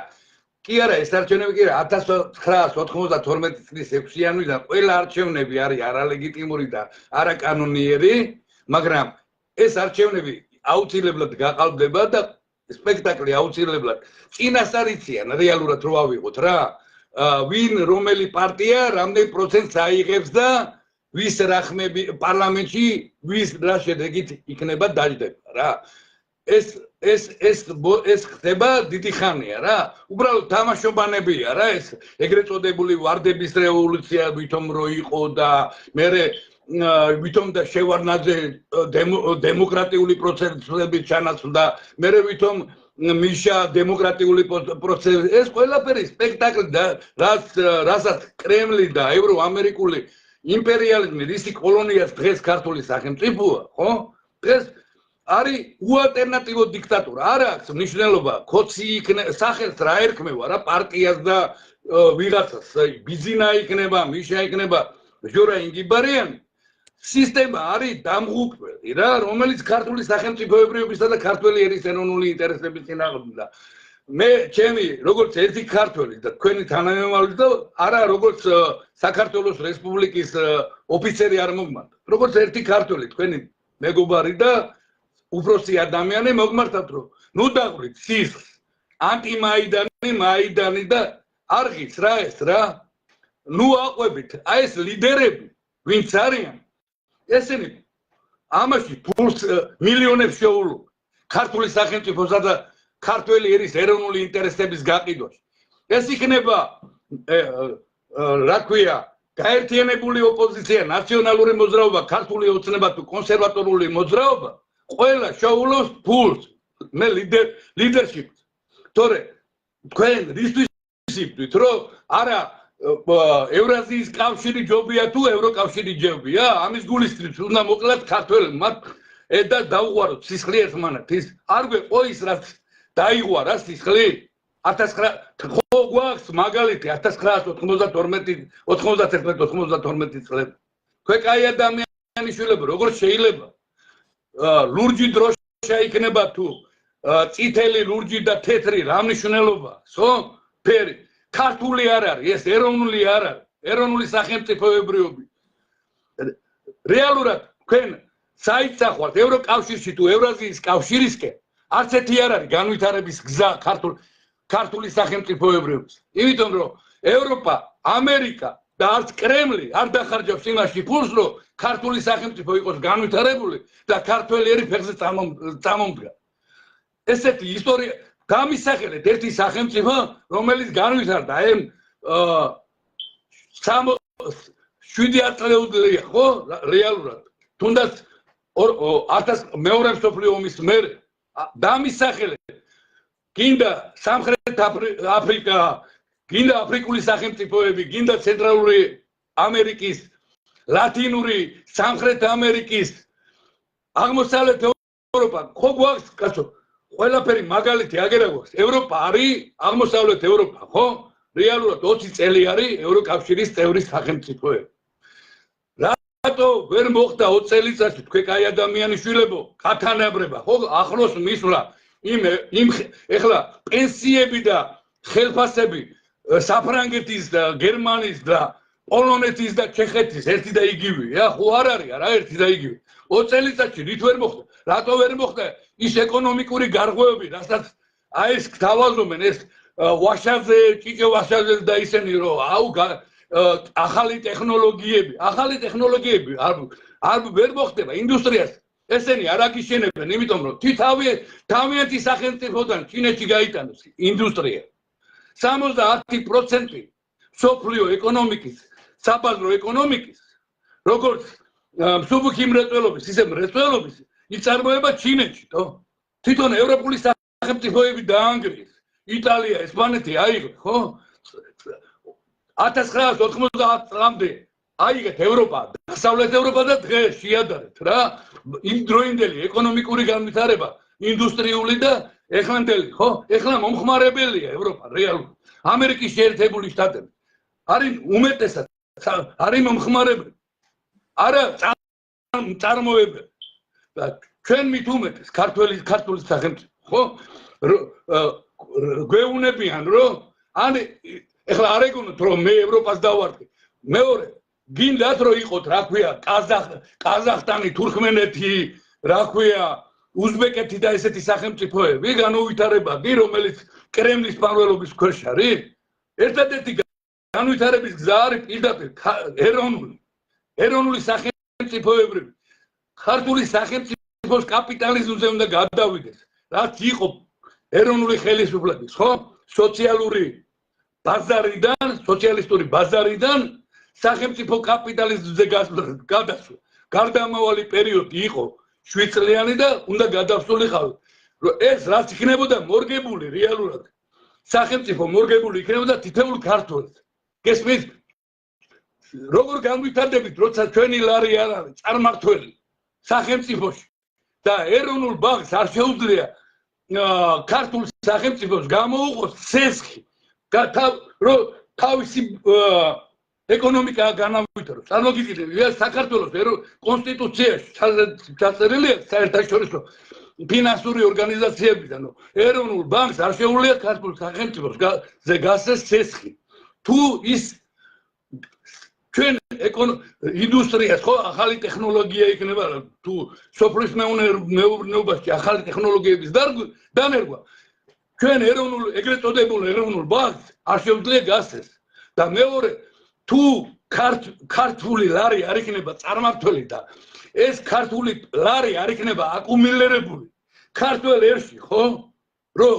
კი არა ეს არჩევნები კი არა 1992 წლის 6 იანვრიდან ყველა არჩევნები არის არალეგიტიმური და არაკანონიერი მაგრამ ეს არჩევნები აუცილებლად გაყალბდება და სპექტაკლი აუცილებლად წინასწარ იციან რეალურად რო ავიღოთ რა ვინ რომელი პარტია რამდენ პროცენტს აიღებს და ვის რახმები პარლამენტში ვის რა შედეგით იქნება დაждდება რა ეს ხდება დიდი ხანია რა უბრალოდ თამაშობანებია რა ეს ეგრეთ წოდებული ვარდების რევოლუცია ვითომ რო იყო და მერე ვითომ და შევარნაძე დემოკრატიული პროცესების ჩანაცვლდა მერე ვითომ მიშა დემოკრატიული პროცესი ეს ყველაფერი სპექტაკლი და რასაც კრემლი და ევროამერიკული იმპერიალიზმი რისი კოლონიას დღეს ქართული სახელმწიფოა ხო დღეს არის უალტერნატივო დიქტატურა არ აქვს მნიშვნელობა ქოცი იქნება სახელს რა ერქმევა რა პარტიას და ვიღაცას ბიზინა იქნება მიშა იქნება ჟორა ინგიბარიანი სისტემა არის დამღუპველი რა რომელიც ქართული სახელმწიფოებრიობისა და ქართველი ერის ეროვნული ინტერესების წინააღმდეგ და მე ჩემი როგორც ერთი ქართველი და თქვენი თანამემამულე და არა როგორც საქართველოს რესპუბლიკის ოფიცერი არ მოგმართ როგორც ერთი ქართველი თქვენი მეგობარი და უფროსი ადამიანი მოგმართავთ რომ ნუ დაღვით სისხლს ანტიმაიდანი მაიდანი და არღიც რა ეს რა ნუ აყვებით აი ეს ლიდერები ვინც არიან ესენი ამაში ფულს მილიონებს შეულობ ქართული სახელმწიფოსა და ქართველი ერის ეროვნული ინტერესების გაყიდვაში ეს იქნება რა ქვია გაერთიანებული ოპოზიცია ნაციონალური მოძრაობა ქართული ოცნება თუ კონსერვატორული მოძრაობა ყველა შეულობს ფულს მე ლიდერშიპს თორე თქვენ რისთვის იფთვით რომ არა ევრაზიის კავშირი ჯობია თუ ევროკავშირი ჯობია ამის გულისხმით უნდა მოკლათ ქართველებმა და დაუღვაროთ სისხლი ერთმანეთ ის არ გვეყო ის რაც დაიღვარა სისხლი 1900 ხო გვაქვს მაგალითი 1991-92 წლები თქვენ კაი ადამიანი შვილები როგორ შეიძლება ლურჯი დროშა იქნება თუ წითელი ლურჯი და თეთრი რა მნიშვნელობა ხო ფერი ქართული არ არის ეს ეროვნული არ არის ეროვნული სახელმწიფოებრიობი რეალურად თქვენ საიცახვალთ ევროკავშირში თუ ევრაზიის კავშირისკენ არც ერთი არ არის განვითარების გზა ქართული სახელმწიფოებრიობის. იმიტომ რომ ევროპა, ამერიკა და არც კრემლი არ დახარჯავს იმაში ფულს, რომ ქართული სახელმწიფო იყოს განვითარებული და ქართველი ერი ფეხზე წამომდგა. ესეთი ისტორია გამისახელეთ ერთი სახელმწიფო, რომელიც განვითარდა 7 წლეულია, ხო? რეალურად. თუნდაც მეორე მსოფლიო ომის მერე დამისახელეთ. გინდა სამხრეთ აფრიკა, გინდა აფრიკული სახელმწიფოები, გინდა ცენტრალური ამერიკის, ლათინური, სამხრეთ ამერიკის, აღმოსავლეთ ევროპა, ხო გვაქვს კაცო, ყველაფერი მაგალითი აგერა გვაქვს. ევროპა არის აღმოსავლეთ ევროპა, ხო? რეალურად 20 წელი არის ევროკავშირის წევრი სახელმწიფოები. რატო ვერ მოხდა 20 წელიწადში თქვენ კაი ადამიანი შვილებო, გათანაბრება, ხო? ახლოს მისვლა ეხლა პენსიები და ხელფასები საფრანგეთის და გერმანიის და პოლონეთის და ჩეხეთის ერთი და იგივეა, ხო არ არის არა ერთი და იგივე. 20 წელიწადში რით ვერ მოხდა? რატო ვერ მოხდა ის ეკონომიკური გარღვევები, რასაც აი ეს გთავაზობენ ეს ვაშაზე, ჭიჭე ვაშაზე და ისენი რომ ახალი ტექნოლოგიები არ ვერ მოხდება ინდუსტრიას. ესენი არ აგიშენებენ, იმიტომ რომ თავიანთი სახელმწიფოდან ჩინეთში გაიტანოს ინდუსტრია. 70% სოფლიო ეკონომიკის, საბაზრო ეკონომიკის, როგორც მსუბუქი მრეწველობის, ისე მრეწველობის იწარმოება ჩინეთში, თო? თვითონ ევროპული სახელმწიფოები დაანგრიეს. იტალია, ესპანეთი აიღო, ხო? 1990 წლამდე აიგეთ ევროპა, დასავლეთ ევროპა და დღეს შეადარეთ რა. იმდროინდელი ეკონომიკური განვითარება, ინდუსტრიული და ეხლანდელი, ხო? ეხლა მომხმარებელია ევროპა რეალურად. ამერიკის შეერთებული შტატები არის უმეტესად არის მომხმარებელი. არა წარმოებელი. და ჩვენ მით უმეტეს ქართული სახელმწიფო, ხო? გვეუბნებიან რომ ეხლა არ ეგონოთ რომ მე ევროპას დავარდი. მეორე გინდათ რომ იყოთ, რა ქვია, ყაზახსტანი, თურქმენეთი, რა ქვია, უზბეკეთი და ესეთი სახელმწიფოები განუვითარებადი, რომელიც კრემლის პარველობის ქვეშ არის. ერთადერთი განვითარების გზა არის პირდაპირ ეროვნული სახელმწიფოებრიობა. ქართული სახელმწიფოს კაპიტალიზმზე უნდა გადავიდეს, რაც იყო ეროვნული ხელისუფლების, ხო? სოციალისტური ბაზარიდან სახელმწიფო კაპიტალიზმზე გადასვლა. გარდამავალი პერიოდი იყო 7 წლიანი და უნდა გადასულიყავი. ეს რაც იქნებოდა მორგებული რეალურად. სახელმწიფო მორგებული იქნებოდა თითოეულ ქართველს. გესმით? როგორ განვითარდებით, როცა ჩვენი ლარი არ არის წარმართველი სახელმწიფოში და ეროვნულ ბანკს არ შეუძლია ქართულ სახელმწიფოს გამოუყოს ცესხი, რომ თავისი ეკონომიკა განავითაროს. წარმოგიდგენთ, საქართველოს კონსტიტუციაში ჩაწერილია საერთაშორისო ფინანსური ორგანიზაციებიდან, რომ ეროვნულ ბანკს არ შეუძლია ქართულ სახელმწიფოს გასცეს ცესხი. თუ ის ჩვენ ინდუსტრიას, ხო, ახალი ტექნოლოგია იქნება, თუ სოფლის მეურნეობაში ახალი ტექნოლოგიების დანერგვა, ჩვენ ეგრეთ წოდებულ ეროვნულ ბანკს არ შეუძლია გასცეს. და მეორე, თუ ქართული ლარი არ იქნება წარმართველი და ეს ქართული ლარი არ იქნება აკუმულირებული ქართულ ერში, ხო? რომ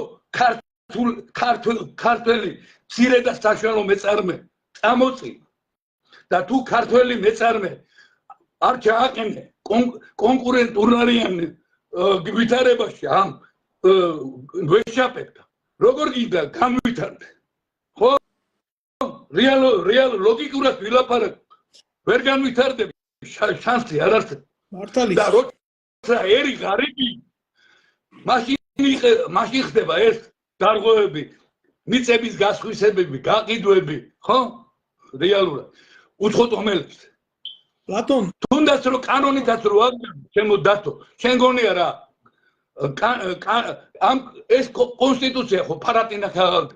ქართველი მცირე და საშუალო მეწარმე წამოწინა და თუ ქართველი მეწარმე არ ჩააყენე კონკურენტულარიან ვითარებაში ამ ვეშაპებთან, როგორ გინდა განვითარდე? ხო? რეალ ლოგიკურად ვილაპარაკო. ვერ განვითარდები, შანსი არ არსებობს. მართალია. და როცა ერი ღარიბი მაშინ ხდება ეს დარღვევები, მიწების გასხვისებები, გაყიდვები, ხო? რეალურად. უცხო ტომელებს. ბატონ, თუნდაც რომ კანონითაც რო აღდგა, ჩემო დათო, შენ გონია რა ეს კონსტიტუცია ხო ფარატინა ხალხი.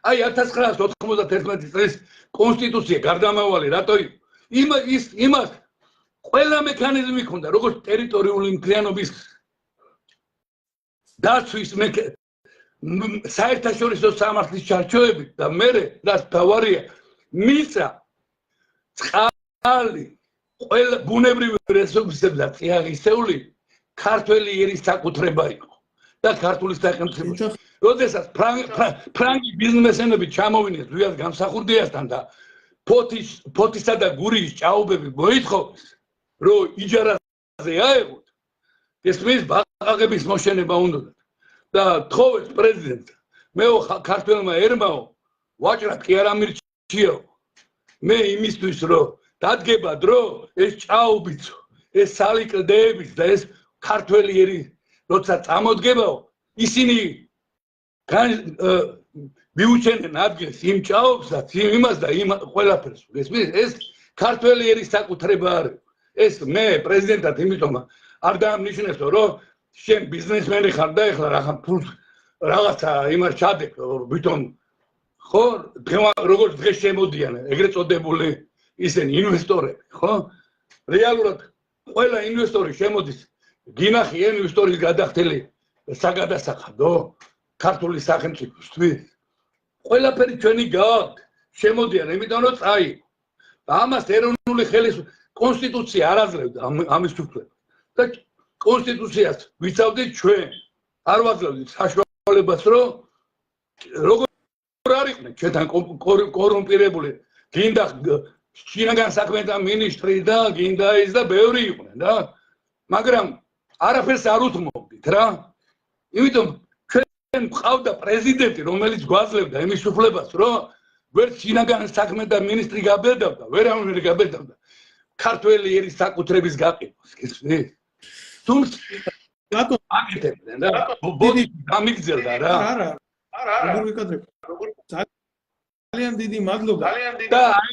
აი 1991 წლის კონსტიტუცია გარდამავალი რატო იყო? იმას ყველა მექანიზმი ქონდა, როგორც ტერიტორიული მთლიანობის დაცვის საერთაშორისო სამართლის ჩარჩოებით და მერე რაც თავარია მიწა წყალი ყველა ბუნებრივი რესურსები და წიაღისეული ქართველი ერის საკუთრება იყო და ქართული სახელმწიფო. როდესაც ფრანგი ბიზნესმენები ჩამოვიდნენ ზვიად გამსახურდიასთან და ფოთისა და გურიის ჭაობები მოითხოვეს, რომ იჯარაზე აეღოთ, ესმის ბაყაყების მოშენება უნდათ და თხოვეს პრეზიდენტს. მე ქართველმა ერმაო ვაჭრად კი არ ამირჩიო. მე იმისთვის რომ დადგება დრო ეს ჭაობიცო, ეს სალიკლდეების და ეს ქართველი ერი როცა წამოდგებაო, ისინი მიუჩენენ ადგილს იმ ჭაობსაც, იმას და იმ ყველაფერს. ეს ქართველი ერის საკუთრება არის. ეს მე პრეზიდენტად იმიტომ არ დაამნიშნესო, რომ შენ ბიზნესმენი ხარ და ეხლა რაღაცა ფულს რაღაცა იმას ჩადებ, ვითომ ხო, როგორც დღეს შემოდიან ეგრეთ წოდებული ისინი ინვესტორები, ხო? რეალურად ყველა ინვესტორი შემოდის გინახი ინვესტორის გადახდელი საგადასახადო ქართული სახელმწიფოსთვის. ყველაფერი ჩვენი გააქვთ, შემოდიან, იმიტომ რომ წაი. ამას ეროვნული ხელისუფლება კონსტიტუცია არ აძლევდა ამის უფლებას. და კონსტიტუციას ვიცავდით ჩვენ. არ ვაძლევდით საშუალებას, რომ როგორ არ იყვნენ ჩვენთან კორუმპირებული. გინდა შინაგან საქმეთა მინისტრი და გინდა ის და ბევრი იყვნენ და მაგრამ არაფერს არ უთმობდით რა. იმიტომ ჩვენ მყავდა პრეზიდენტი, რომელიც გვაძლევდა იმის უფლებას, რომ ვერც შინაგან საქმეთა მინისტრი გაბედავდა, ვერავინ გაბედავდა ქართველი ერის საკუთრების გაყიდვას, გესმით? თუმცა რატომ აკეთებდნენ და ბოდი გამიგზელდა რა. არა, როგორ ვიკადრებ? ძალიან დიდი მადლობა. და აი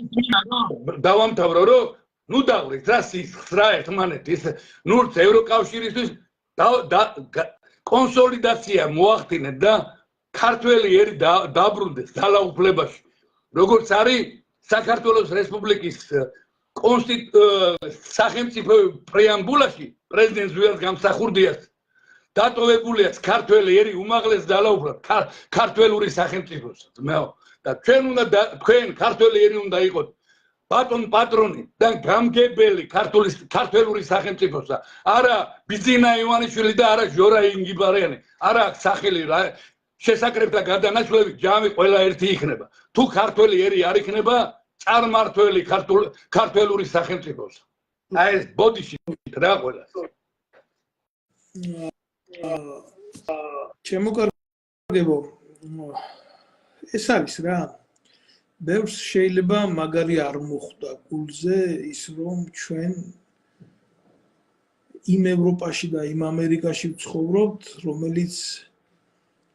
დავამთავრო, რომ ნუ დავრით რა სისხლს რა ერთმანეთის, ნურც ევროკავშირისთვის კონსოლიდაცია მოახდინეთ და ქართველი ერი დაბრუნდეს ძალაუფლებაში. როგორც არის საქართველოს რესპუბლიკის სახელმწიფო პრეამბულაში პრეზიდენტ ზვიად გამსახურდიას დატოვებულია ქართველი ერი უმაღლეს ძალაუფლად ქართველური სახელმწიფოსაც. მეო და თქვენ ქართველი ერი უნდა იყოთ ბატონ პატრონი და გამგებელი ქართველური სახელმწიფოსა. არა ბიძინა ივანიშვილი და არა ჟორა ინგიბარიანი. არა აქვს სახელი რა შესაკრებთა გადანაცვლები ჯამი ყველა ერთი იქნება. თუ ქართველი ერი არ იქნება წარმართველი ქართველური სახელმწიფოსა. აი ეს ბოდიში რა ყველას. ჩემო კარგებო, ეს არის რა. ბევრს შეიძლება მაგარი არ მოხვდა გულზე ის რომ ჩვენ იმ ევროპაში და იმ ამერიკაში ვცხოვრობთ, რომელიც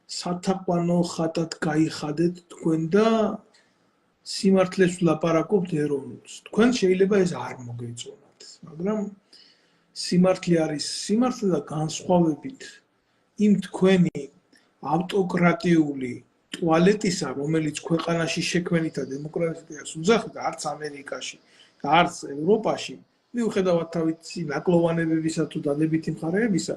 სათაყვანო ხატად გაიხადეთ თქვენ და სიმართლეს ვლაპარაკობთ ეროვნულს. თქვენ შეიძლება ეს არ მოგეწონათ, მაგრამ სიმართლე არის სიმართლე და განსხვავებით იმ თქვენი ავტოკრატიული ტუალეტისა, რომელიც ქვეყანაში შექმნითა დემოკრატიას უძახდა, არც ამერიკაში და არც ევროპაში, მიუხედავად თავისი ნაკლოვანებებისა თუ დადებითი მხარეებისა,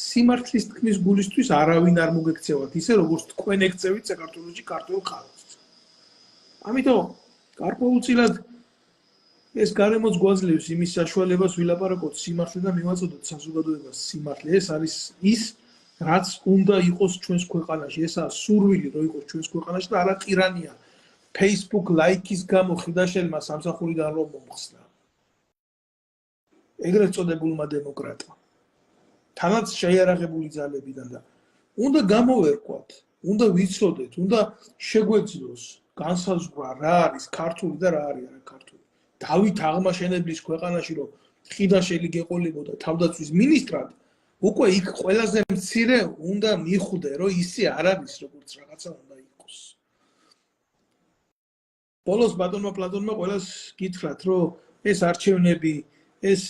სიმართლის თქმის გულისთვის არავინ არ მოგექცევათ, ისე როგორც თქვენ ეკცევით საქართველოში ქართულ ხალხს. ამიტომ გარკვეულწილად ეს გარემოც გვაძლევს იმის საშუალებას ვილაპარაკოთ სიმართლე და მივაწოდოთ საზოგადოებას სიმართლე. ეს არის ის რაც უნდა იყოს ჩვენს ქვეყანაში, ესაა სურვილი რომ იყოს ჩვენს ქვეყანაში და არა ტირანია. Facebook ლაიქის გამო ხიდაშელმა სამსახურიდან რომ მომხსნა. ეგრეთ წოდებულმა დემოკრატმა. თანაც შეიარაღებული ძალებიდან და უნდა გამოვერკვათ, უნდა ვიცოდეთ, უნდა შეგვეძლოს განსაზღვრა რა არის ქართული და რა არის არა ქართული. დავით აღმაშენებლის ქვეყანაში რომ ხიდაშელი გეყოლებოდა თავდაცვის მინისტრად, უკვე იქ ყველაზე მცირე უნდა მიხვდე, რომ ისე არ არის, როგორც რაღაცა უნდა იყოს. ბოლოს ბატონმა პლატონმა ყველას გითხრათ, რომ ეს არჩევნები, ეს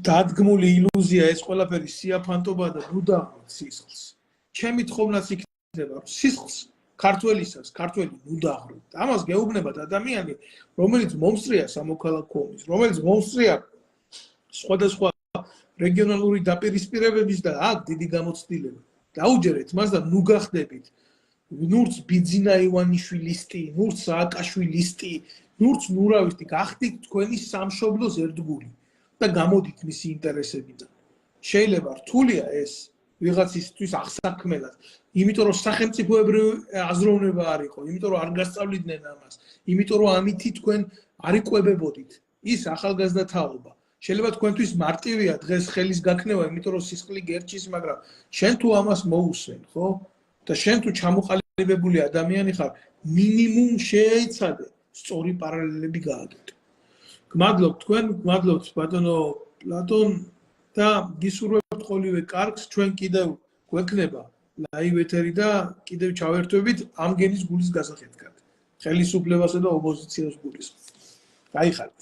დადგმული ილუზია, ეს ყველაფერი სიაფანტობა და ნუ დავრით სისხლს. ჩემი თხოვნაც იქნება, რომ სისხლს ქართველისას, ქართველი ნუ დავრით. ამას გეუბნებათ ადამიანი, რომელიც მომსწრია სამოქალაქო ომის, რომელიც მომსწრია სხვადასხვა რეგიონალური დაპირისპირებების და აქ დიდი გამოცდილება. დაუჯერეთ მას და ნუ გახდებით ნურც ბიძინა ივანიშვილისტი, ნურც სააკაშვილისტი, ნურც ნურავისტი, გახდით თქვენი სამშობლოს ერთგული და გამოდით მისი ინტერესებიდან. შეიძლება რთულია ეს ვიღაცისთვის აღსაქმელად, იმიტომ რომ სახელმწიფოებრივი აზროვნება არ იყო, იმიტომ რომ არ გასწავლიდნენ ამას, იმიტომ რომ ამითი თქვენ არ იკვებებოდით. ის ახალგაზრდა თაობა. შეიძლება თქვენთვის მარტივია დღეს ხელის გაქნევა, იმიტომ რომ სისხლი გერჩის, მაგრამ შენ თუ ამას მოусვენ, ხო? და შენ თუ ჩამოყალიბებული ადამიანი ხარ, მინიმუმ შეეცადე სწორი პარალელები გააკეთო. გმადლობთ თქვენ, გმადლობთ ბატონო პლატონ და გისურვებთ ყოველივე კარგს, ჩვენ კიდევ გვექნება ლაივ ეთერი და კიდევ ჩავერთვებით ამ გენის გულის გასახეთქად. ხელისუფლებასა და ოპოზიციას გულისხმობ. გაიხარეთ.